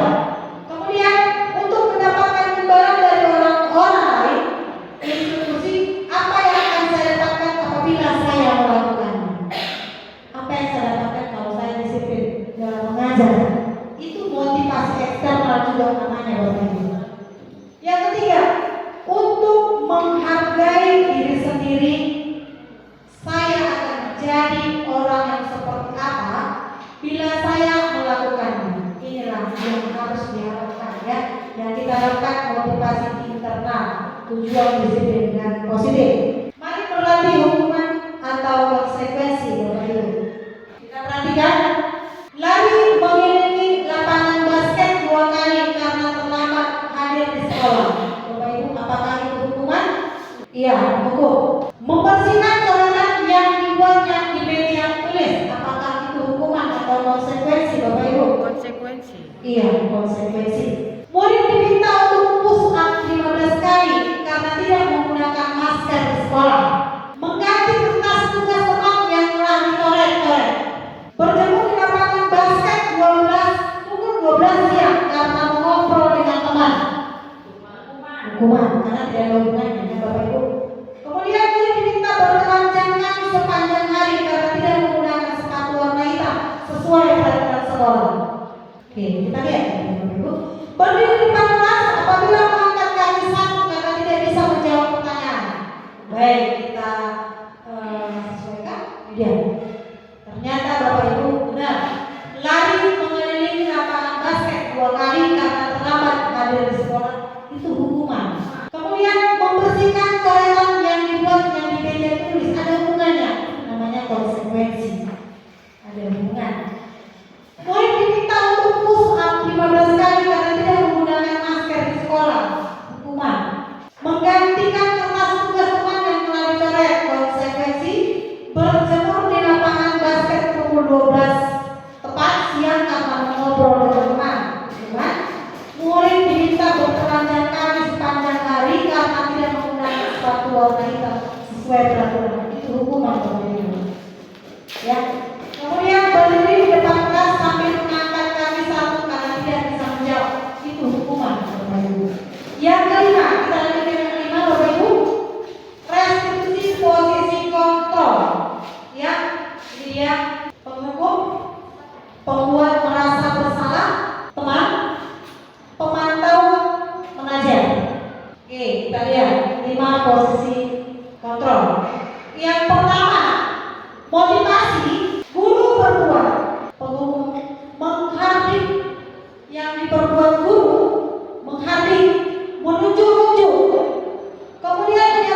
Kemudian untuk mendapatkan imbalan dari orang lain, institusi, apa yang akan saya dapatkan apabila saya melakukannya? Apa yang saya dapatkan kalau saya disiplin dalam mengajar? Itu motivasi eksternal juga namanya Bapak Ibu. Yang ketiga, untuk menghargai diri sendiri, saya akan menjadi orang yang seperti apa bila saya melakukannya. Inilah yang harus diharapkan ya, yang kita harapkan motivasi internal. tujuan disiplin dengan positif. Mari berlatih hukuman atau konsekuensi Bapak Ibu. Kita perhatikan, lari mengelilingi lapangan basket 2 kali karena terlambat hadir di sekolah. Bapak Ibu, apakah itu hukuman? Iya, hukum. Membersihkan coretan yang dibuatnya di meja tulis, apakah itu hukuman atau konsekuensi Bapak Ibu? Konsekuensi. Iya, konsekuensi. Murid diminta untuk push up 15 kali karena tidak menggunakan masker di sekolah. Mengganti kertas tugas teman yang telah dicoret-coret. Berjemur di lapangan basket 12 siang karena mengobrol dengan teman. Hukuman, karena tidak ada hubungannya dengan Bapak Ibu. Kemudian murid diminta bertelanjang kaki sepanjang hari karena tidak menggunakan sepatu warna hitam sesuai peraturan sekolah. Oke, kita lihat Bapak Ibu. Berdiri di depan kelas apabila mengangkat kaki satu karena tidak bisa menjawab pertanyaan. Baik, kita sesuaikan. Dia. Ternyata Bapak Ibu benar. Lari mengelilingi lapangan basket 2 kali karena terlambat hadir di sekolah itu hukuman. Kemudian membersihkan coretan yang dibuat yang di meja tulis ada hubungannya, namanya konsekuensi. Ada hubungan. Murid diminta untuk push up 15 kali karena tidak menggunakan masker di sekolah. Hukuman. Menggantikan kertas tugas teman yang telah dicoret. Konsekuensi. Berjemur di lapangan basket pukul 12 tepat siang karena mengobrol dengan teman. Hukuman. Murid diminta bertelanjang kaki sepanjang hari karena tidak menggunakan sepatu warna hitam sesuai peraturan. Itu hukuman Bapak Ibu. Ya. Kemudian berdiri di depan kelas sambil mengangkat kaki satu karena tidak bisa menjawab. Itu hukuman Bapak Ibu. Yang kelima, kita lanjut yang kelima Bapak Ibu. Restitusi posisi kontrol. Ya, ini dia penghukum, pembuat merasa bersalah, teman, pemantau, mengajar. Oke, kita lihat 5 posisi kontrol. Yang pertama, motivasi. Guru berbuat, penghukum menghardik, yang diperbuat guru menghardik, menunjuk-nunjuk, kemudian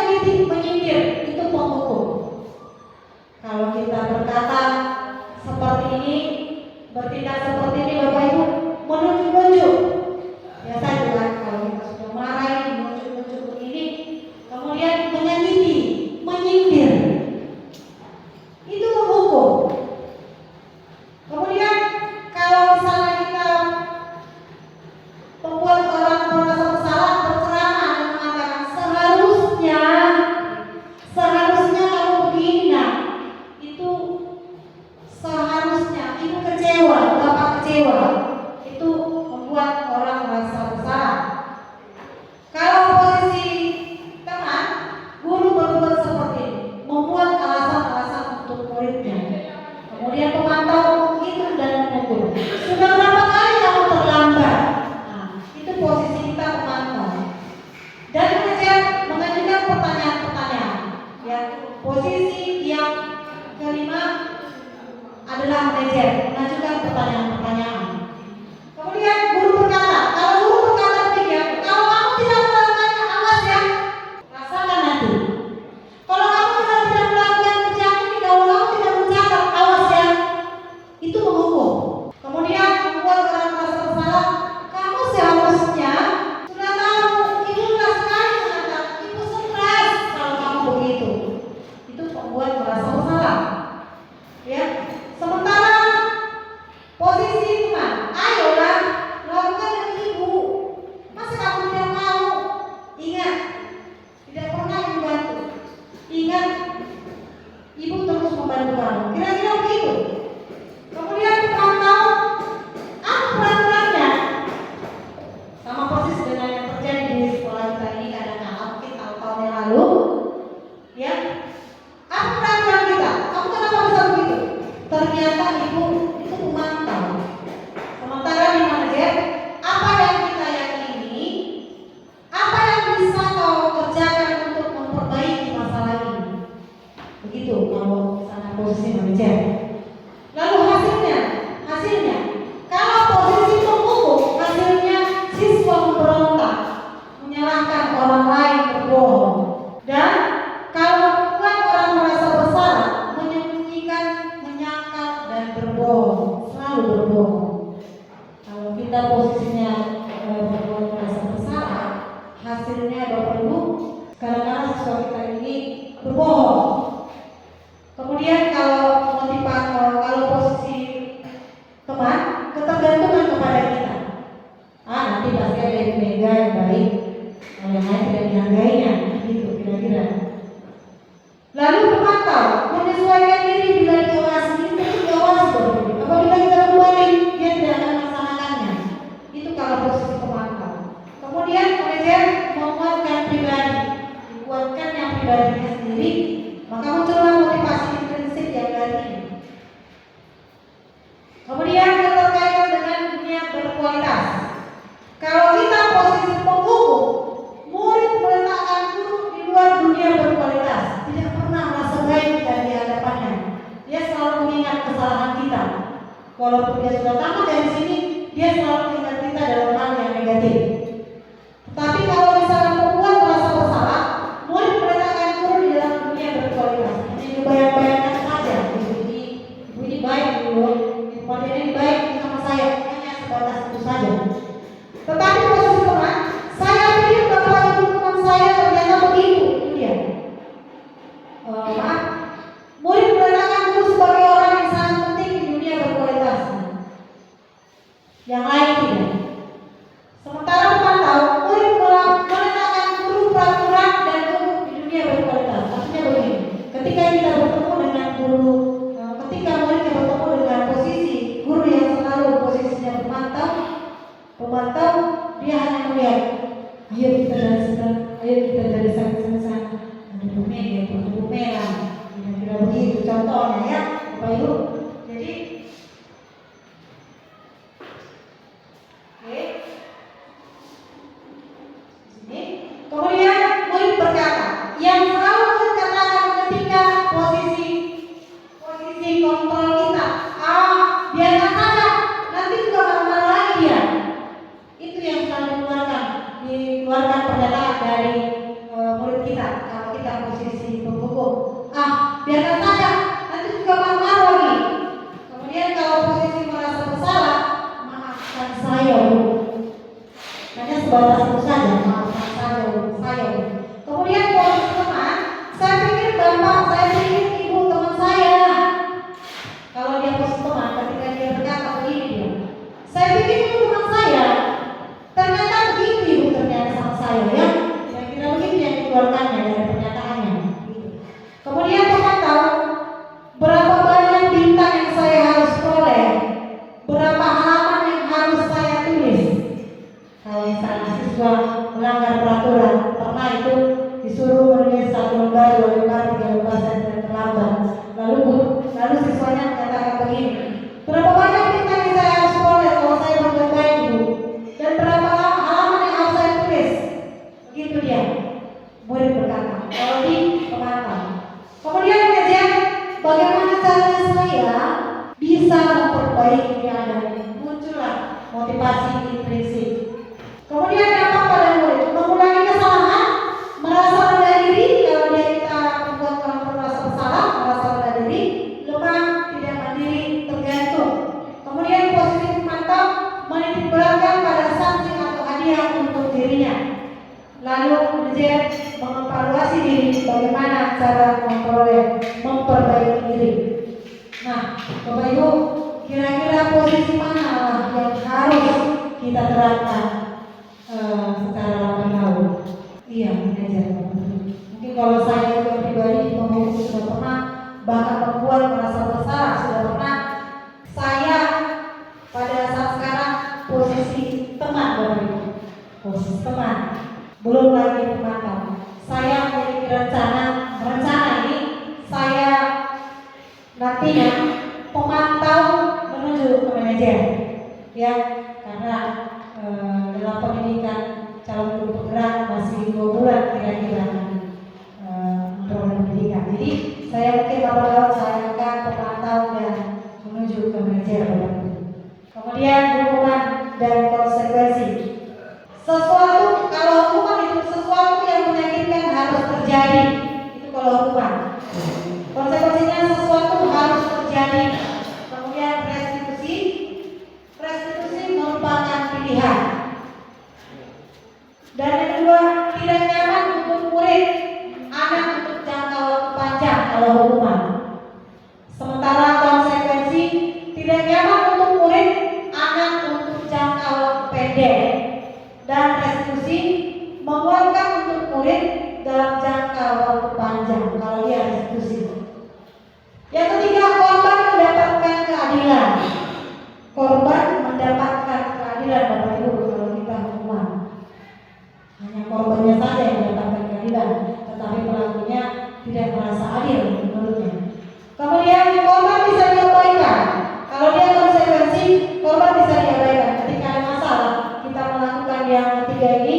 menyindir, itu penghukum. Kalau kita berkata seperti ini, bertindak seperti ini Bapak Ibu, menunjuk-nunjuk. Biasa juga kalau kita sudah marah, menunjuk-nunjuk begini, kemudian menyakiti, menyindir, itu menghukum. Kemudian kalau misalnya kita membuat orang merasa bersalah, berceramah dan mengatakan seharusnya kamu begini, nah itu seharusnya ibu kecewa, bapak kecewa, itu membuat orang merasa bersalah. Kalau posisi teman, guru berbuat seperti ini, membuat alasan-alasan untuk muridnya. Kemudian pemantau itu dan mengukur. Sudah berapa kali kamu terlambat? Nah, itu posisi kita pemantau. Dan mengajukan pertanyaan-pertanyaan. Ya, posisi yang kelima adalah manajer, mengajukan pertanyaan-pertanyaan. Kemudian guru berkata, kalau guru berkata demikian, kalau kamu tidak melakukannya, awas ya, rasakan nanti. Kalau kamu tidak melakukan kerjaan ini, kalau kamu tidak mencatat, awas ya, itu menghukum. Kemudian membuat orang merasa bersalah, kamu seharusnya sudah tahu, ibu keras sekali mengatakan, ibu stres kalau kamu begitu. Itu membuat merasa bersalah. Ya, sementara posisi teman, ayolah lakukan dengan ibu. Masa kamu tidak mau? Ingat, tidak pernah membantu. Ingat, ibu terus membantu kamu. Kira-kira begitu. Kemudian pemantau, apa peraturannya? Sama persis dengan yang terjadi di sekolah kita ini kadang-kadang mungkin tahun-tahun yang lalu. Ya, apa peraturan kita? Kamu kenapa bisa begitu? Ternyata ibu itu pemantau. Sementara di manajer, apa yang kita yakini, apa yang bisa kau kerjakan untuk memperbaiki masalah ini. Begitu kalau misalnya posisi manajer. pribadinya sendiri, maka muncullah motivasi intrinsik yang dari ini. Kemudian keterkaitan dengan dunia berkualitas. Kalau kita posisi penghukum, murid meletakkan guru di luar dunia berkualitas, tidak pernah merasa baik dan di hadapannya. Dia selalu mengingat kesalahan kita. Walaupun dia sudah tamat dari sini, dia selalu mengingat kita dalam hal yang negatif. Tetapi kalau misalnya pembuat merasa bersalah, murid meletakkan guru di dalam dunia berkualitas. Ini bayang-bayangkan saja. Ibu ini baik dulu, kemudian ini baik sama saya, hanya sebatas itu saja. Tetapi posisi teman, saya pikir bapak ibu teman saya ternyata begitu, itu dia. Murid meletakkan guru sebagai orang yang sangat penting di dunia berkualitas. Yang lain tidak. Sementara pemantau, murid meletakkan guru peraturan dan guru di dunia berkualitas. Artinya begini, ketika kita bertemu dengan guru, ketika murid bertemu dengan posisi guru yang selalu posisinya pemantau, dia hanya melihat, ayo kita dari sana, ayo kita dari sana, ada Bu Mega, ada Bu Mela, kira-kira begitu contohnya ya, Bapak Ibu. Jadi, oke, sini. Kemudian murid berkata, yang selalu murid katakan ketika posisi kontrol kita, biarkan saja, nanti juga marah-marah lagi dia. Itu yang selalu dikeluarkan pernyataan dari murid kita kalau kita posisi penghukum. Biarkan saja, nanti juga marah-marah lagi. Kemudian kalau posisi merasa bersalah, maafkan saya Bu. Hanya sebatas itu saja, maafkan saya. Kemudian posisi teman, saya pikir bapak, saya pikir ibu teman saya. Kalau dia posisi teman, ketika dia berkata begini dia, saya pikir itu teman saya. Ternyata begitu ibu ternyata sama saya ya. Kira-kira begitu yang dikeluarkannya dari pernyataannya. Kemudian pemantau, berapa banyak bintang yang saya harus peroleh, berapa halaman yang harus saya tulis. Kalau misalnya siswa melanggar peraturan, pernah itu disuruh menulis 1 lembar, 2 lembar, 3 lembar dan terlambat. Lalu siswanya menyatakan begini, berapa banyak bintang yang saya harus peroleh kalau saya berbuat baik Bu? Dan berapa halaman yang harus saya tulis? Begitu dia. Murid berkata, kalau di pemantau. Kemudian kemudian bagaimana caranya saya bisa memperbaiki keadaan ini? Muncullah motivasi intrinsik. Kemudian dampak pada murid, mengulangi kesalahan, merasa rendah diri. Kalau dia kita membuat orang merasa bersalah, merasa rendah diri, lemah, tidak mandiri, tergantung. Kemudian posisi pemantau menitik beratkan pada sanksi atau hadiah untuk dirinya. Lalu kemudian mengevaluasi diri bagaimana cara memperbaiki diri. Nah, Bapak Ibu, kira-kira posisi mana yang harus kita terapkan secara menau? Iya, manajer. Mungkin kalau saya juga pribadi menghukum sudah pernah, bahkan membuat merasa bersalah sudah pernah. Saya pada saat sekarang posisi teman Bapak Ibu, posisi teman, belum lagi pemantau. Saya memiliki rencana ini, saya nantinya pemantau menuju ke manajer, ya, karena dalam pendidikan calon guru penggerak masih 2 bulan kira-kira memperoleh pendidikan. Jadi saya mungkin bapak saya akan pemantau dan menuju ke manajer. Kemudian hukuman dan konsekuensi. Sesuatu, kalau hukuman itu sesuatu yang menyakitkan harus terjadi, itu kalau hukuman. Konsekuensinya sesuatu harus terjadi. Kemudian restitusi merupakan pilihan. Dan yang kedua, tidak nyaman untuk murid, anak untuk jangka waktu panjang kalau hukuman. Sementara konsekuensi tidak nyaman untuk murid, anak untuk jangka waktu pendek. Dan restitusi menguatkan untuk murid dalam jangka waktu panjang kalau dia restitusi. Yang ketiga, korban mendapatkan keadilan. Korban mendapatkan keadilan Bapak Ibu kalau kita hukuman. Hanya korbannya saja yang mendapatkan keadilan, tetapi pelakunya tidak merasa adil menurutnya. Kemudian korban bisa diabaikan. Kalau dia konsekuensi, korban bisa diabaikan. Ketika ada masalah, kita melakukan yang ketiga ini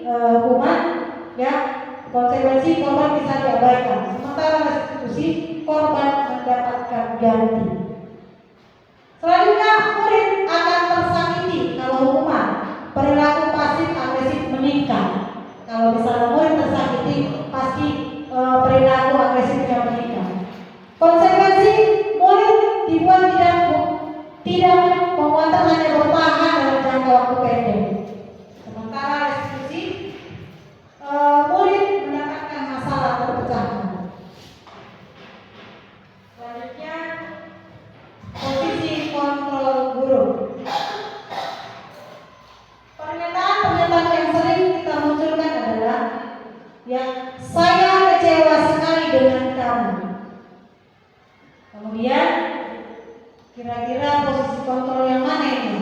hukuman, ya konsekuensi korban bisa diabaikan. Sementara restitusi korban mendapatkan ganti. Selanjutnya murid akan tersakiti kalau hukuman perilaku pasif agresif meningkat. Kalau misalnya murid tersakiti, pasti perilaku agresifnya meningkat. Konsekuensi murid dibuat tidak penguatan hanya bertahan dalam jangka waktu pendek. Sementara restitusi murid mendapatkan masalah terpecahkan. Selanjutnya posisi kontrol guru. Pernyataan yang sering kita munculkan adalah yang saya kecewa sekali dengan kamu. Kemudian kira-kira posisi kontrol yang mana ini?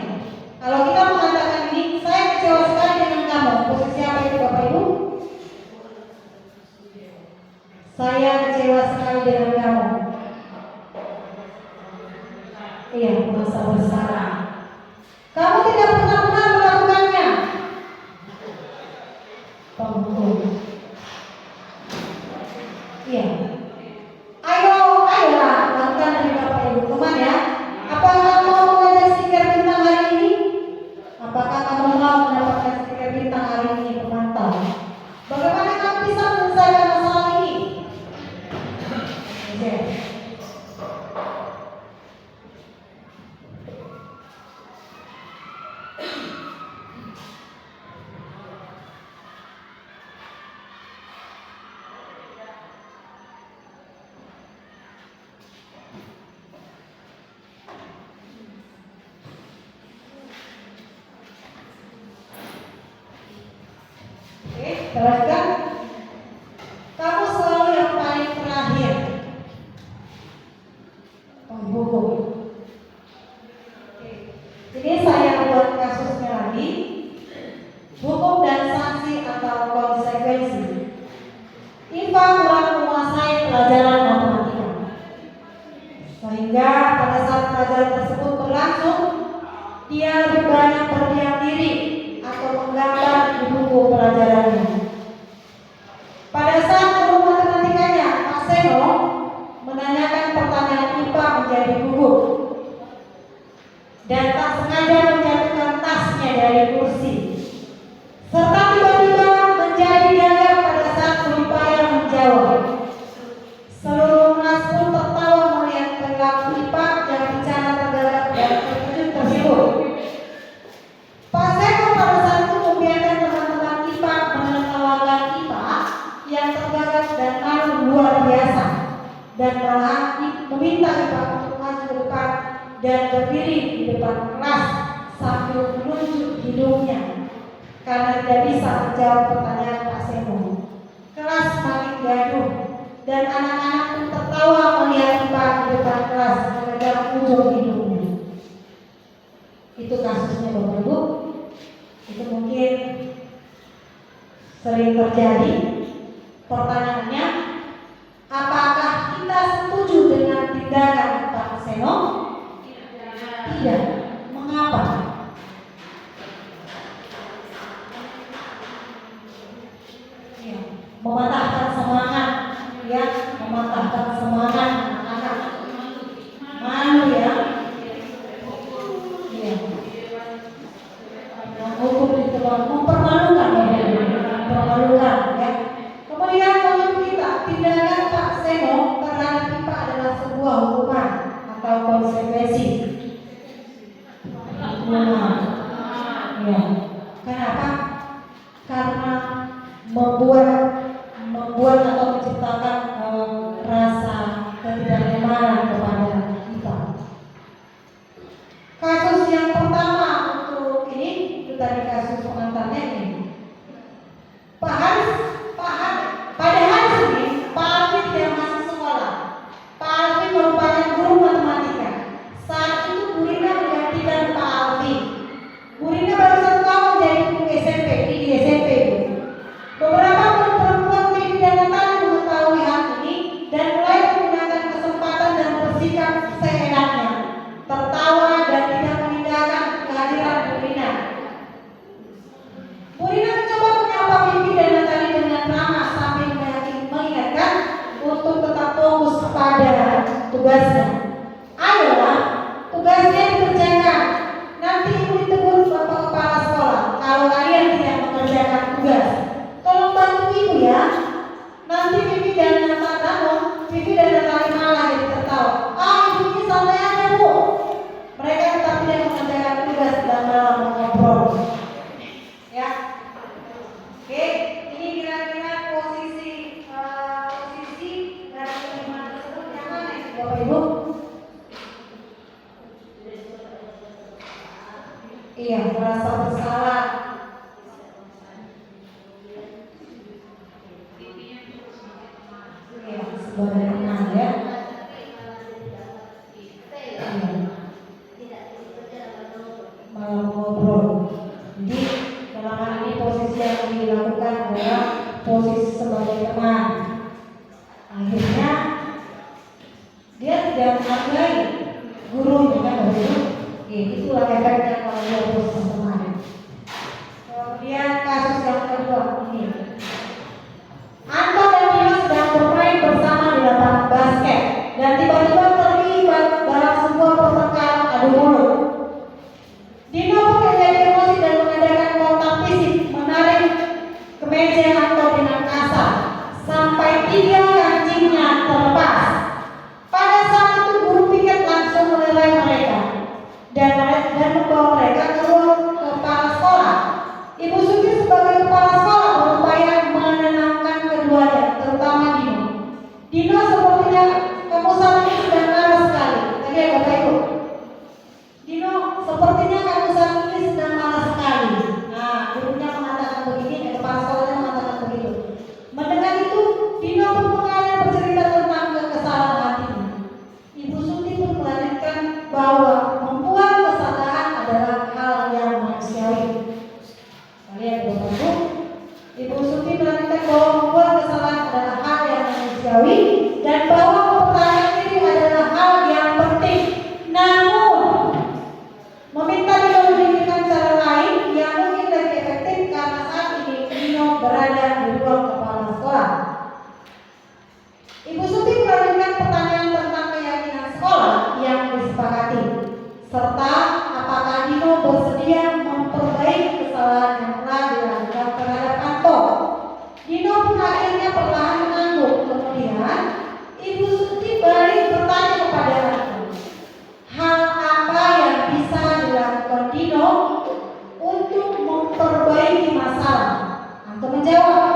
Kalau kita mengatakan ini, saya kecewa sekali dengan kamu, posisi apa itu Bapak Ibu? Saya kecewa sekali dengan kamu. Iya, merasa bersalah. Kamu tidak pernah melakukannya. Penghukum. Iya. Ayolah, lakukan dari Bapak Ibu teman ya. Apakah kamu mengajar stiker bintang hari ini? Apakah kamu mau mendapatkan stiker bintang hari ini pemantau? Bagaimana kamu bisa menyelesaikan masalah ini? Oke. Teruskan. Kamu selalu yang paling terakhir. Penghukum. Jadi saya buat kasusnya lagi. Hukum dan sanksi atau konsekuensi. IPA kurang menguasai pelajaran matematika, sehingga pada saat pelajaran tersebut berlangsung, dia lebih banyak berdiam diri atau menggambar di buku pelajarannya. Pada saat guru matematikanya, Pak Seno, menanyakan pertanyaan IPA menjadi gugup dan tak sengaja menjatuhkan tasnya dari kursi, serta tiba-tiba menjadi gagap pada saat berupaya menjawab. Seluruh kelas pun tertawa melihat perilaku IPA yang bicara tergagap dan terkejut tersebut. Pak Seno pada saat itu membiarkan teman-teman IPA menertawakan IPA yang tergagap dan malu luar biasa, dan malah meminta IPA untuk maju ke depan dan berdiri di depan kelas sambil menunjuk hidungnya karena tidak bisa menjawab pertanyaan Pak Seno. Kelas semakin gaduh dan anak-anak pun tertawa melihat IPA di depan kelas mengejar ujung hidungnya. Itu kasusnya Bapak Ibu. Itu mungkin sering terjadi. Pertanyaannya, apakah kita setuju dengan tindakan Pak Seno? Tidak. Mengapa? Ya, mematahkan semangat, ya, mematahkan semangat anak-anak. Malu ya. Iya. Hukum itu mempermalukan ya, mempermalukan ya. Kemudian menurut kita tindakan Pak Seno terhadap IPA adalah sebuah hukuman atau konsekuensi. Hukuman. Ya. Kenapa? Karena membuat atau menciptakan rasa ketidaknyamanan kepada IPA. Kasus yang pertama untuk ini itu tadi kasus pengantarnya ini. Pada hari Senin, Pak Alfi tidak masuk sekolah. Pak Alfi merupakan guru matematika. Saat itu Bu Rina menggantikan Pak Alfi. Bu Rina baru 1 tahun jadi guru SMP di SMP. Beberapa guru perempuan tidak datang merasa bersalah. Ya, sebagai teman ya. Malah ngobrol. Jadi dalam hal ini posisi yang dilakukan adalah posisi sebagai teman. Akhirnya dia tidak menghargai gurunya kan begitu. Itulah efeknya kalau dia posisi teman. Kemudian kasus yang kedua ini, Anto dan Dino sedang bermain bersama di lapangan basket dan tiba-tiba terlibat dalam sebuah pertengkaran adu mulut. Dino pun menjadi emosi dan mengadakan kontak fisik, menarik kemeja Anto dengan kasar sampai 3 kancingnya terlepas. Pada saat itu guru piket langsung melerai mereka dan membawa mereka ke ruang kepala sekolah. Ibu Suti sebagai kepala sekolah berupaya menenangkan keduanya, terutama Dino. Dino sepertinya kamu saat ini sudah marah sekali. Tadi ya Bapak Ibu. Dino sepertinya kamu saat ini sedang marah sekali. Nah, gurunya mengatakan begini, kepala sekolahnya mengatakan begitu. Mendengar itu, Dino pun mengalir bercerita tentang kekesalan hatinya. Ibu Suti pun melanjutkan bahwa membuat kesalahan adalah hal yang manusiawi. Kalian Bapak Ibu, Ibu Suti melanjutkan bahwa membuat kesalahan adalah hal yang manusiawi dan bahwa mempertahankan diri adalah hal yang penting. Namun, meminta Dino memberikan cara lain yang mungkin lebih efektif karena saat ini Dino berada di ruang kepala sekolah. Ibu Suti melanjutkan pertanyaan tentang keyakinan sekolah yang disepakati, serta apakah Dino bersedia memperbaiki kesalahan yang telah dilakukan terhadap Anto. Dino pun akhirnya perlahan mengangguk. Kemudian Ibu Suti balik bertanya kepada Anto, hal apa yang bisa dilakukan Dino untuk memperbaiki masalah? Anto menjawab,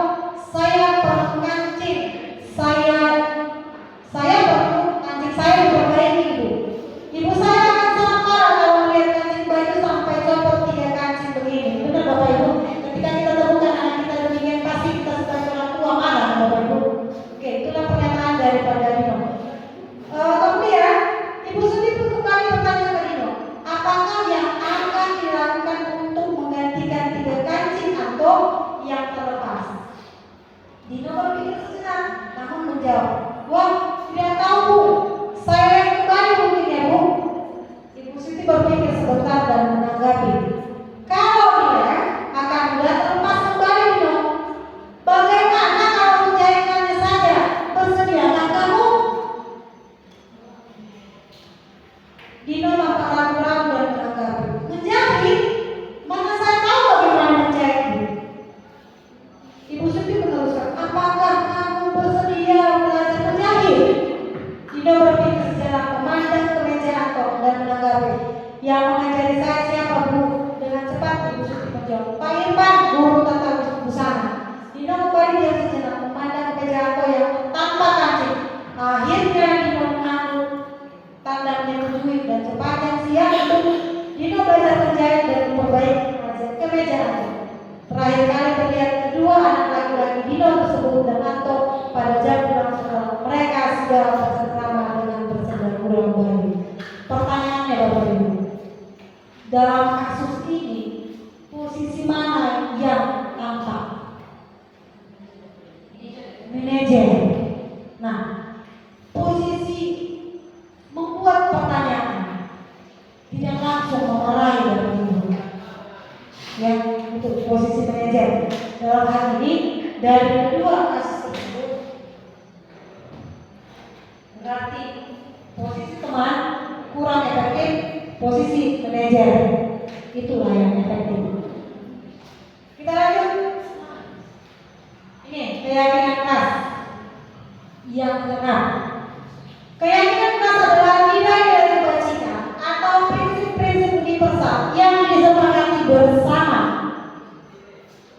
saya perlu kancing saya diperbaiki Ibu. Ibu saya akan sangat marah kalau melihat kancing baju sampai copot 3 kancing begini. Benar Bapak Ibu? Ketika kita temukan anak kita demikian, pasti kita sebagai orang tua marah Bapak Ibu. Oke, itulah pernyataan daripada Dino. Kemudian Ibu Suti pun kembali bertanya ke Dino, apakah yang akan dilakukan untuk menggantikan 3 kancing Anto yang terlepas? Dino berpikir sejenak, namun menjawab, wah tidak tahu Bu, saya yang kembali mungkin ya Bu. Ibu Siti berpikir sebentar dan menanggapi, kalau dia akan mudah terlepas kembali Dino, bagaimana kalau menjahitkannya saja? Bersediakah kamu? Dino tampak ragu-ragu dan menanggapi, menjahit? Mana saya tahu bagaimana menjahit Bu. Ibu Suti meneruskan, apakah kamu bersedia belajar menjahit? Dino berpikir sejenak, memandang ke meja Anto dan menanggapi, yang mengajari saya siapa Bu? Dengan cepat Ibu Suti menjawab, Pak Irfan, guru tata busana. Dino kembali diam sejenak, memandang ke meja Anto yang tanpa kancing. Akhirnya Dino mengangguk tanda menyetujui dan sepanjang siang itu Dino belajar menjahit dan memperbaiki kemeja Anto. Terakhir kali terlihat kedua anak laki-laki Dino tersebut dan Anto pada jam pulang sekolah. Mereka sudah bersama dengan bersandar ulang baru. Pertanyaannya Bapak Ibu, dalam kasus ini posisi mana yang tampak? Manajer. Nah, posisi membuat pertanyaan, tidak langsung memarahi Bapak Ibu. Yang untuk posisi manajer dalam hal ini dari kedua kasus tersebut berarti posisi teman kurang efektif, posisi manajer itulah yang efektif. Kita lanjut. Ini keyakinan kelas yang keenam. Keyakinan kelas adalah nilai-nilai kebajikan atau prinsip-prinsip universal yang disepakati bersama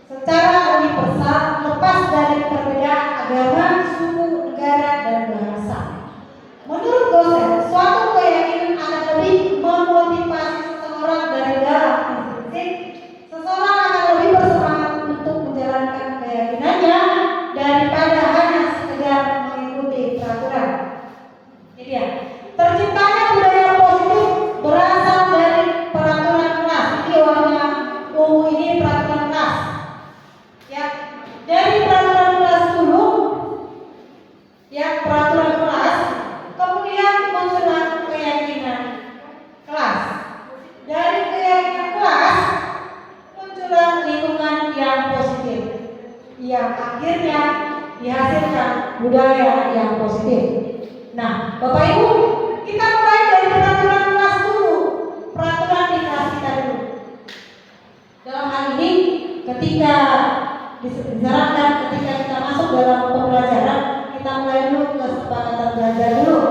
secara universal lepas dari perbedaan agama, suku, negara, dan bahasa. Menurut dosen, suatu keyakinan akan lebih memotivasi seseorang dari dalam prinsip dihasilkan budaya yang positif. Nah, Bapak Ibu, kita mulai dari peraturan kelas dulu, peraturan di kelas kita dulu. Dalam hal ini, ketika disarankan ketika kita masuk dalam pembelajaran, kita mulai dulu kesepakatan belajar dulu.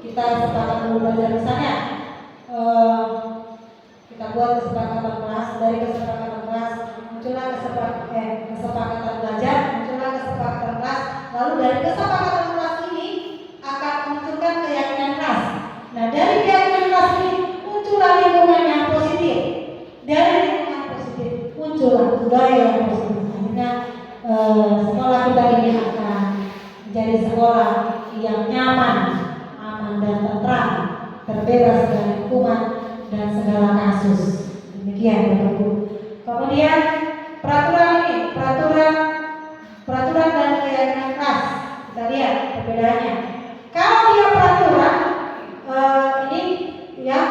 Kita sepakat dulu belajar, misalnya kita buat kesepakatan kelas. Dari kesepakatan kelas muncullah kesepakatan belajar, muncullah kesepakatan kelas. Lalu dari kesepakatan kelas ini akan memunculkan keyakinan kelas. Nah, dari keyakinan kelas ini muncullah lingkungan yang positif. Dari lingkungan positif muncullah budaya yang positif. Akhirnya sekolah kita ini akan menjadi sekolah yang nyaman, aman dan tentram, terbebas dari hukuman dan segala kasus. Demikian Bapak Ibu. Kemudian peraturan ini, peraturan dan keyakinan kelas. Kita lihat perbedaannya. Kalau dia peraturan ini ya,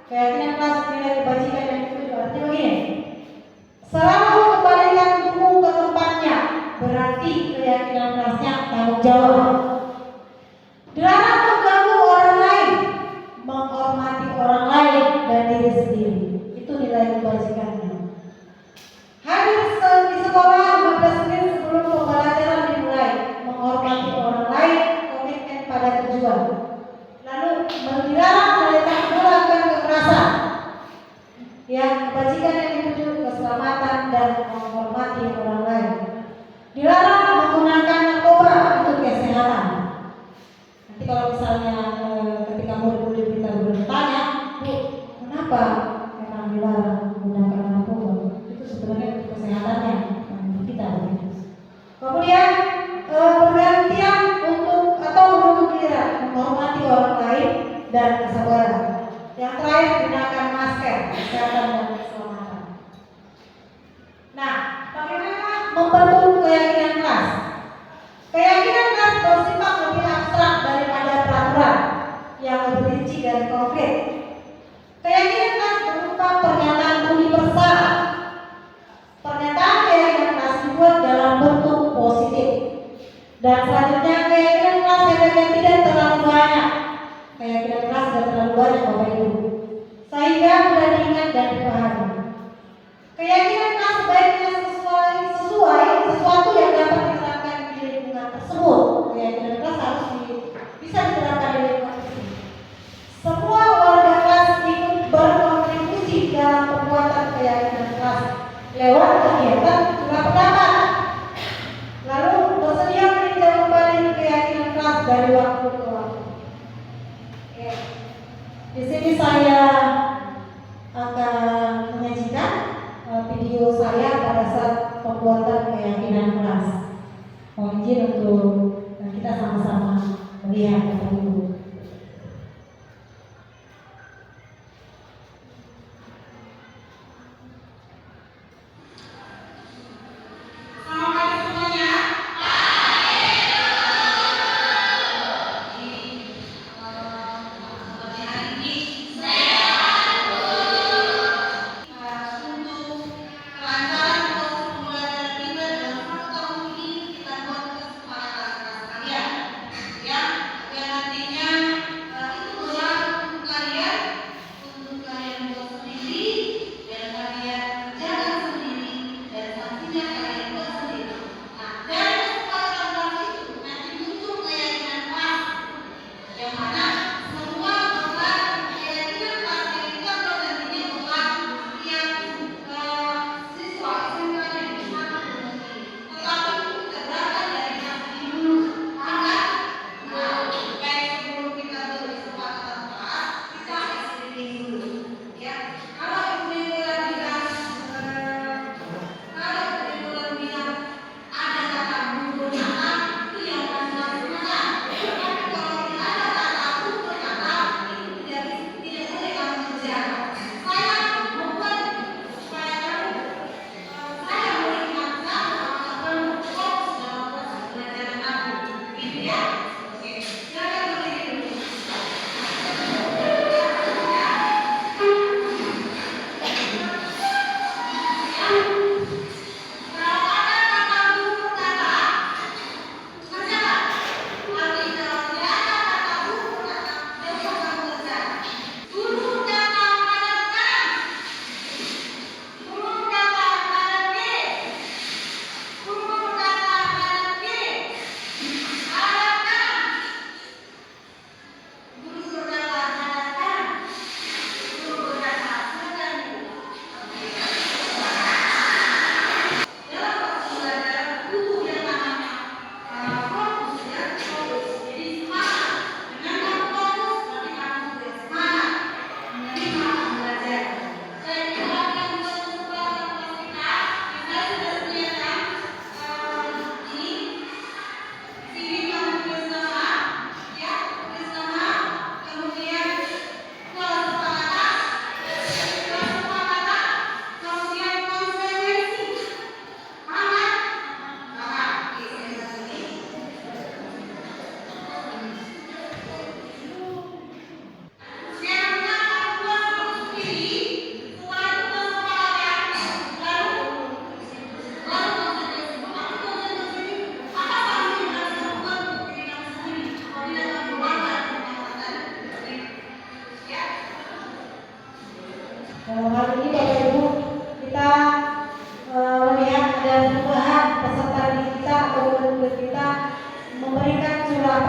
keyakinan kelas, nilai kebajikan dan itu artinya begini. Selalu kembalikan buku ke tempatnya, berarti keyakinan kelasnya tanggung jawab. Dilarang mengganggu orang lain, menghormati orang lain dan diri sendiri. Itu nilai kebajikannya. Hadir di sekolah 15 menit sebelum pembelajaran dimulai, menghormati orang lain, komitmen pada tujuan. Lalu dilarang melakukan kekerasan. Ya, kebajikan yang dituju keselamatan dan menghormati orang lain. Dilarang menggunakan narkoba untuk kesehatan. Nanti kalau misalnya ketika murid-murid kita bertanya, Bu, kenapa memang dilarang menggunakan narkoba? Itu sebenarnya untuk kesehatannya untuk kita. Kemudian perhatian untuk atau menunduk giliran, menghormati orang lain dan kesabaran. Yang terakhir, gunakan masker, kesehatan dan keselamatan. Nah, bagaimana membantu keyakinan kelas? Keyakinan kelas bersifat lebih abstrak daripada peraturan yang lebih rinci dan konkret. Keyakinan kelas berupa pernyataan universal. Pernyataan keyakinan kelas dibuat dalam bentuk positif. Dan selanjutnya keyakinan kelas yang tidak terlalu banyak. Keyakinan kelas tidak terlalu banyak Bapak Ibu, sehingga mudah diingat dan dipahami. Keyakinan kelas sebaiknya sesuai sesuatu yang dapat diterapkan di lingkungan tersebut. Keyakinan kelas harus bisa diterapkan di lingkungan tersebut. Semua warga kelas ikut berkontribusi dalam pembuatan keyakinan kelas lewat kegiatan curah pendapat. Lalu bersedia meninjau kembali keyakinan kelas dari waktu ke waktu. Di sini saya akan menyajikan video saya pada saat pembuatan keyakinan kelas. Mohon izin untuk kita sama-sama melihat Bapak Ibu. Yang nanti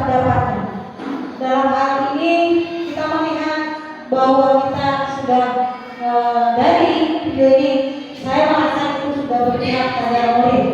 pendapatnya. Dalam hal ini kita melihat bahwa kita sudah dari video ini saya merasa itu sudah berpihak pada murid.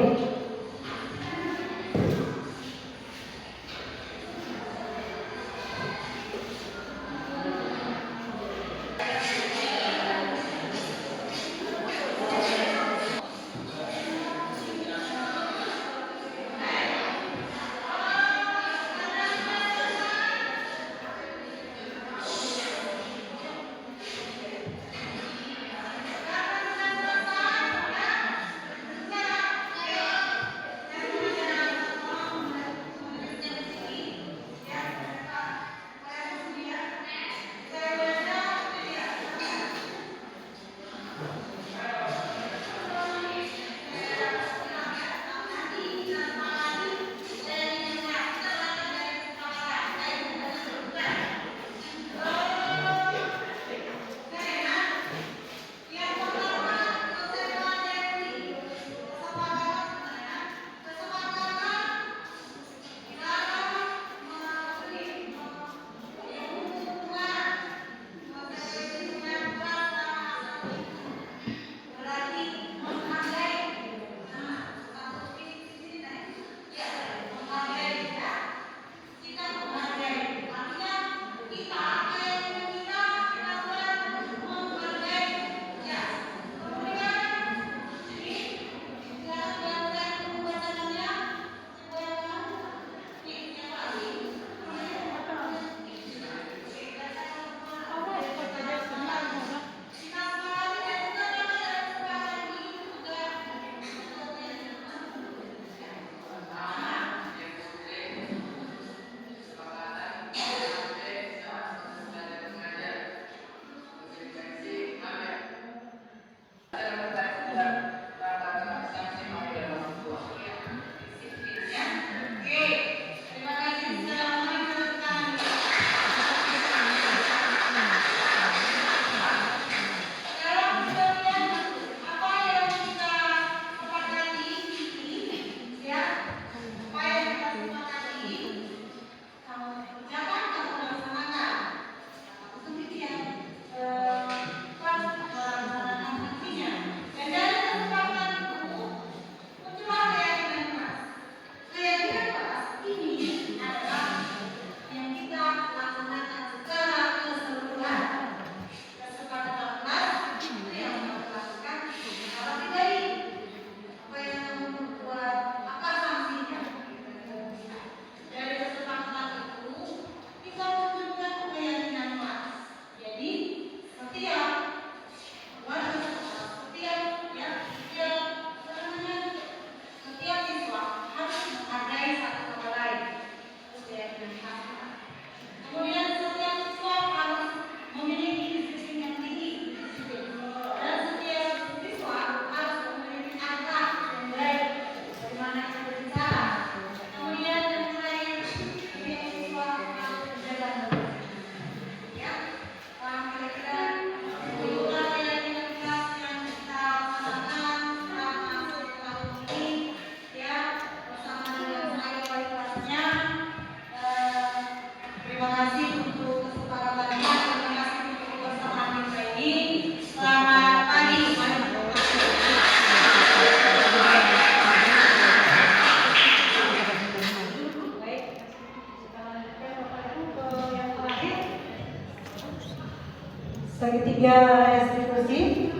Segitiga restitusi.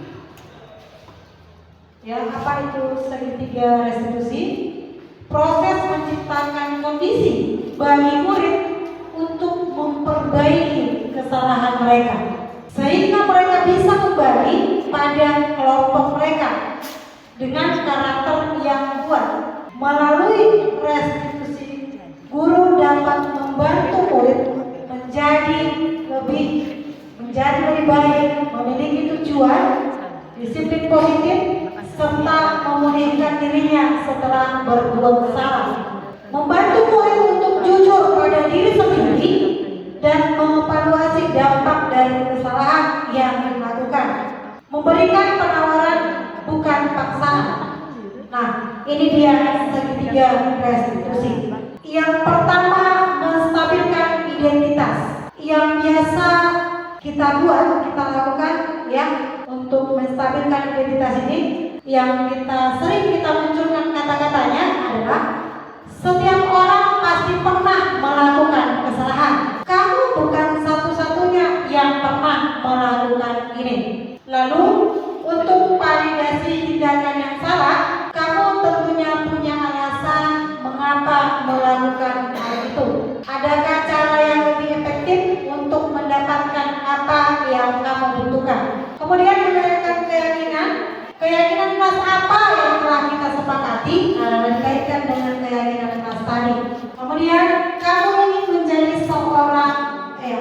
Ya, apa itu segitiga restitusi? Proses menciptakan kondisi bagi murid untuk memperbaiki kesalahan mereka, sehingga mereka bisa kembali pada kelompok mereka dengan karakter yang kuat. Melalui restitusi, guru dapat membantu murid menjadi lebih baik, memiliki tujuan, disiplin positif, serta memulihkan dirinya setelah berbuat salah. Membantu murid untuk jujur pada diri sendiri dan mengevaluasi dampak dari kesalahan yang dilakukan. Memberikan penawaran, bukan paksaan. Nah, ini dia segitiga restitusi. Yang pertama, kita buat, kita lakukan ya untuk menstabilkan identitas ini. Yang sering kita munculkan kata-katanya adalah setiap orang pasti pernah melakukan kesalahan. Kamu bukan satu-satunya yang pernah melakukan ini. Lalu untuk validasi tindakan yang salah, kamu tentunya punya alasan mengapa melakukan hal itu. Adakah cara yang lebih efektif untuk mendapatkan apa yang kamu butuhkan? Kemudian berdasarkan keyakinan kelas apa yang telah kita sepakati, dikaitkan dengan keyakinan kelas tadi. Kemudian kamu ingin menjadi seorang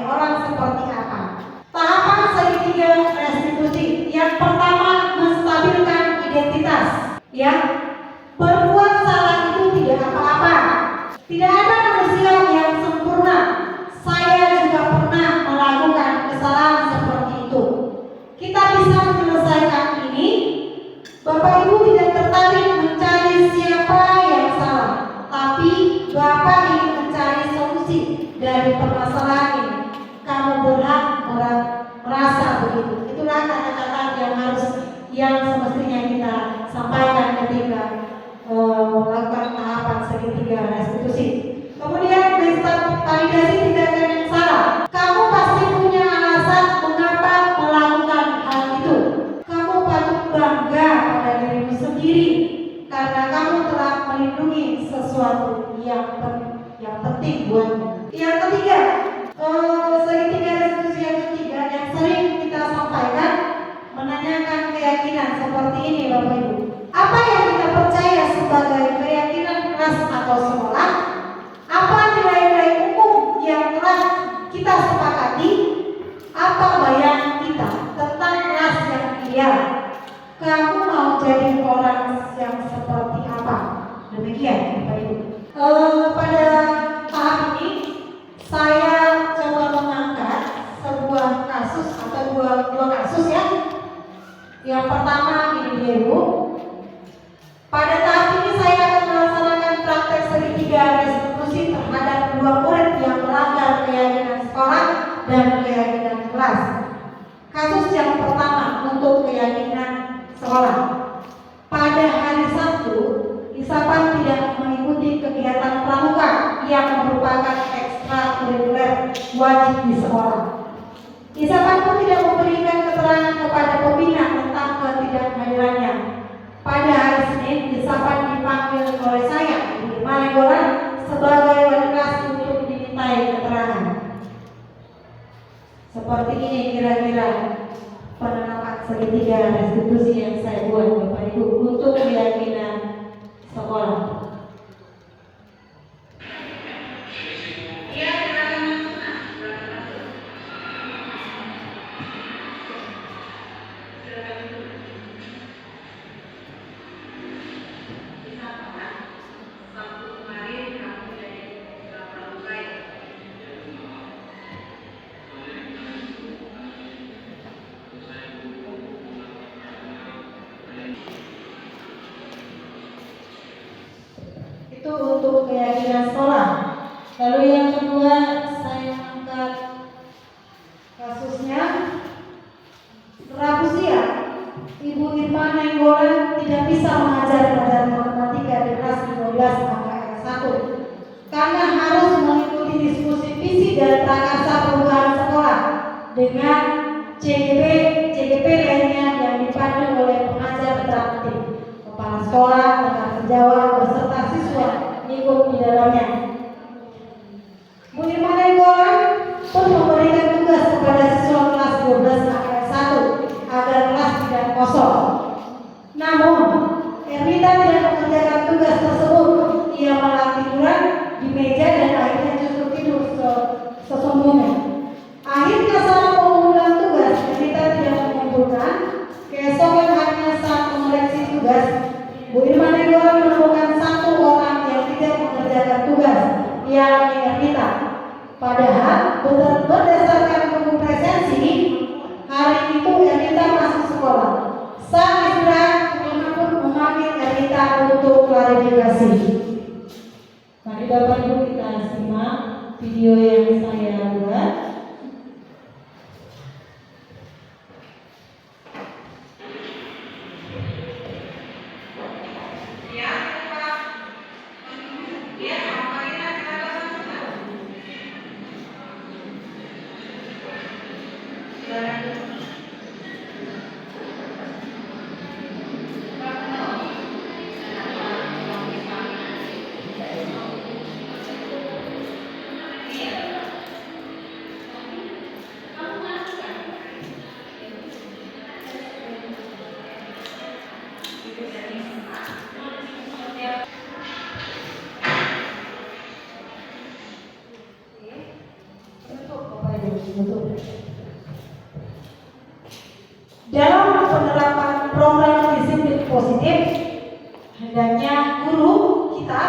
orang seperti apa? Tahapan segitiga restitusi. Yang pertama, menstabilkan identitas. Ya, berbuat salah itu tidak apa-apa. Tidak ada manusia yang sempurna. Saya juga pernah melakukan kesalahan seperti itu. Kita bisa menyelesaikan ini. Bapak Ibu tidak tertarik mencari siapa yang salah, tapi Bapak ingin mencari solusi dari permasalahan ini. Kamu berhak merasa begitu. Itulah kata-kata yang semestinya kita sampaikan ketika melakukan tahapan segitiga restitusi. Kemudian validasi tindakan yang salah. Kamu pasti punya alasan mengapa melakukan hal itu. Kamu patut bangga pada dirimu sendiri karena kamu telah melindungi sesuatu yang penting buatmu. Yang ketiga, segitiga restitusi yang ketiga yang sering kita sampaikan menanyakan keyakinan seperti ini, Bapak Ibu. Apa yang kita percaya sebagai keyakinan kelas atau sekolah? Apa nilai-nilai umum yang telah kita sepakati? Apa bayangan kita tentang kelas yang ideal? Kamu mau jadi orang yang seperti apa? Demikian, Bapak Ibu. Pada tahap ini saya coba mengangkat sebuah kasus atau dua kasus ya. Yang pertama ini dia Ibu. Pada tahap ini saya akan melaksanakan praktek segitiga restitusi terhadap 2 murid yang melanggar keyakinan sekolah dan keyakinan kelas. Kasus yang pertama untuk keyakinan sekolah. Pada hari Sabtu, Isapan tidak mengikuti kegiatan pramuka yang merupakan ekstrakurikuler wajib di sekolah. Isapan pun tidak memberikan keterangan kepada pembina tentang ketidakhadirannya. Pada hari Senin, Isapan dipanggil oleh saya, Ibu Malegolan, sebagai wali kelas untuk dimintai keterangan. Seperti ini kira-kira penerapan segitiga restitusi yang saya buat, Bapak Ibu, untuk keyakinan sekolah. Itu untuk keyakinan sekolah. Lalu yang kedua, saya angkat kasusnya Rabu siang, Ibu Irma Nainggolan tidak bisa mengajar pelajaran matematika di kelas 15 angka 1 karena harus mengikuti diskusi visi dan prakarsa perubahan sekolah dengan CGP lainnya yang dipandu oleh pengajar praktik, kepala sekolah, dengan sejawat beserta siswa ikut di dalamnya. Bu Irma Nainggolan pun memberikan tugas kepada siswa kelas 12 angka 1 agar kelas tidak kosong. Namun, Ernita tidak mengerjakan tugas tersebut. Ia malah tiduran di meja dan akhirnya justru tidur sesungguhnya. Akhirnya saat mengumpulkan tugas, Ernita tidak mengumpulkan. Keesokan harinya saat mengoreksi tugas, Bu Irma Nainggolan menemukan 1 orang yang tidak mengerjakan tugas, yakni Ernita. Padahal berdasarkan buku presensi, hari itu Ernita masuk sekolah. Saat istirahat, Irma pun memanggil Ernita untuk klarifikasi. Mari Bapak Ibu kita simak video yang saya buat. betul. Dalam penerapan program disiplin positif, hendaknya guru kita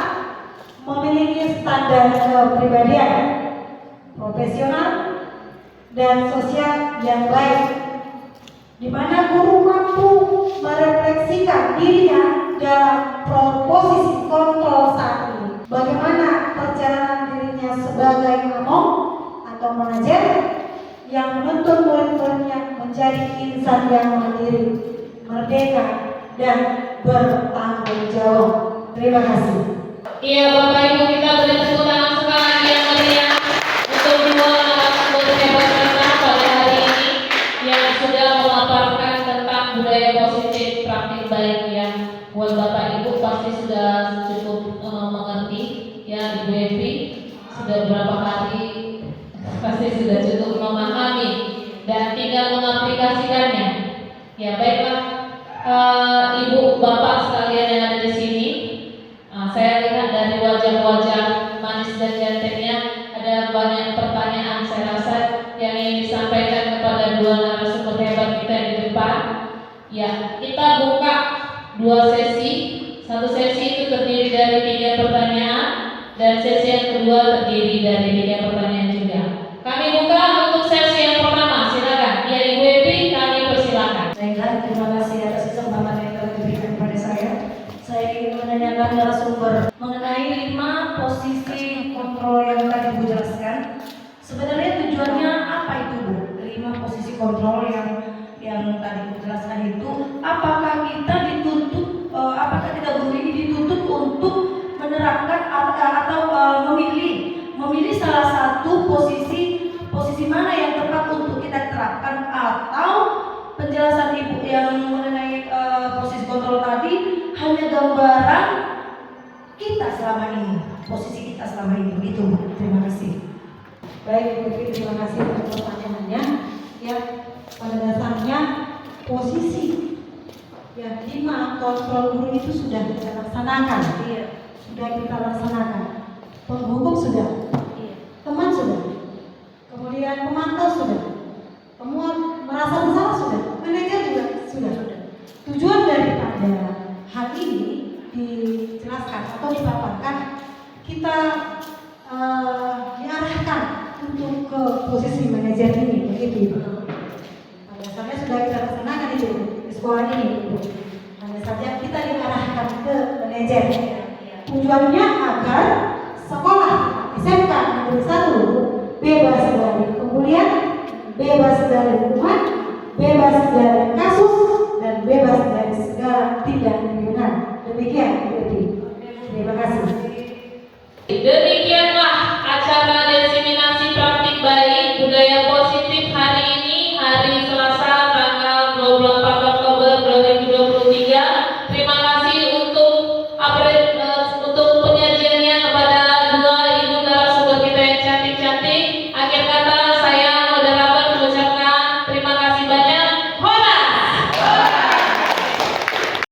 memiliki standar kepribadian, profesional, dan sosial yang baik, di mana guru mampu merefleksikan dirinya dalam posisi kontrol saat ini. Bagaimana perjalanan dirinya sebagai among atau manajer yang menuntut murid-muridnya menjadi insan yang mandiri, merdeka, dan bertanggung jawab. Terima kasih. Iya Bapak Ibu, kita beri tepuk tangan sekali yang meriah untuk dua narasumber hebat kita pada hari ini yang sudah memaparkan tentang budaya positif praktik baik yang buat Bapak Ibu pasti sudah cukup mengerti ya. Ibu Evi sudah berapa hari pasti sudah cukup memahami dan tinggal mengaplikasikannya. Ya baiklah Ibu Bapak sekalian yang ada di sini. Saya lihat dari wajah-wajah manis dan jantinnya ada banyak pertanyaan saya rasa yang ingin disampaikan kepada dua narasumber hebat kita di depan. Ya, kita buka dua sesi. Satu sesi itu terdiri dari 3 pertanyaan dan sesi yang kedua terdiri dari 3 pertanyaan juga. Kami buka untuk sesi yang pertama. Silakan. Ya Ibu Evi, kami persilakan. Baiklah, terima kasih atas kesempatan yang telah diberikan kepada saya. Saya ingin menanyakan narasumber mengenai 5 posisi kontrol yang tadi Bu jelaskan. Sebenarnya tujuannya apa itu Bu? 5 posisi kontrol yang tadi Bu jelaskan itu, apakah kita dituntut, apakah kita guru ini dituntut untuk menerapkan atau memilih salah satu posisi mana yang tepat untuk kita terapkan, atau penjelasan Ibu yang mengenai posisi kontrol tadi hanya gambaran kita selama ini, posisi kita selama ini, begitu. Terima kasih. Baik, Bu Evi, terima kasih untuk pertanyaannya. Ya, pada dasarnya posisi ya 5 kontrol guru itu sudah kita laksanakan. Iya. Sudah kita laksanakan. Penghukum sudah. Iya. Teman sudah. Kemudian pemantau sudah. Temuan merasa bersalah sudah. Manajer juga sudah. Tujuan daripada hal ini dijelaskan atau dipaparkan, kita diarahkan untuk ke posisi manajer ini, begitu. Pada dasarnya sudah kita laksanakan itu di sekolah ini. Hanya saja kita diarahkan ke manajer. Tujuannya agar sekolah SMK Negeri 1 bebas dari pembulian, bebas dari hukuman, bebas dari kasus, dan bebas dari segala tindak pidana. Demikian.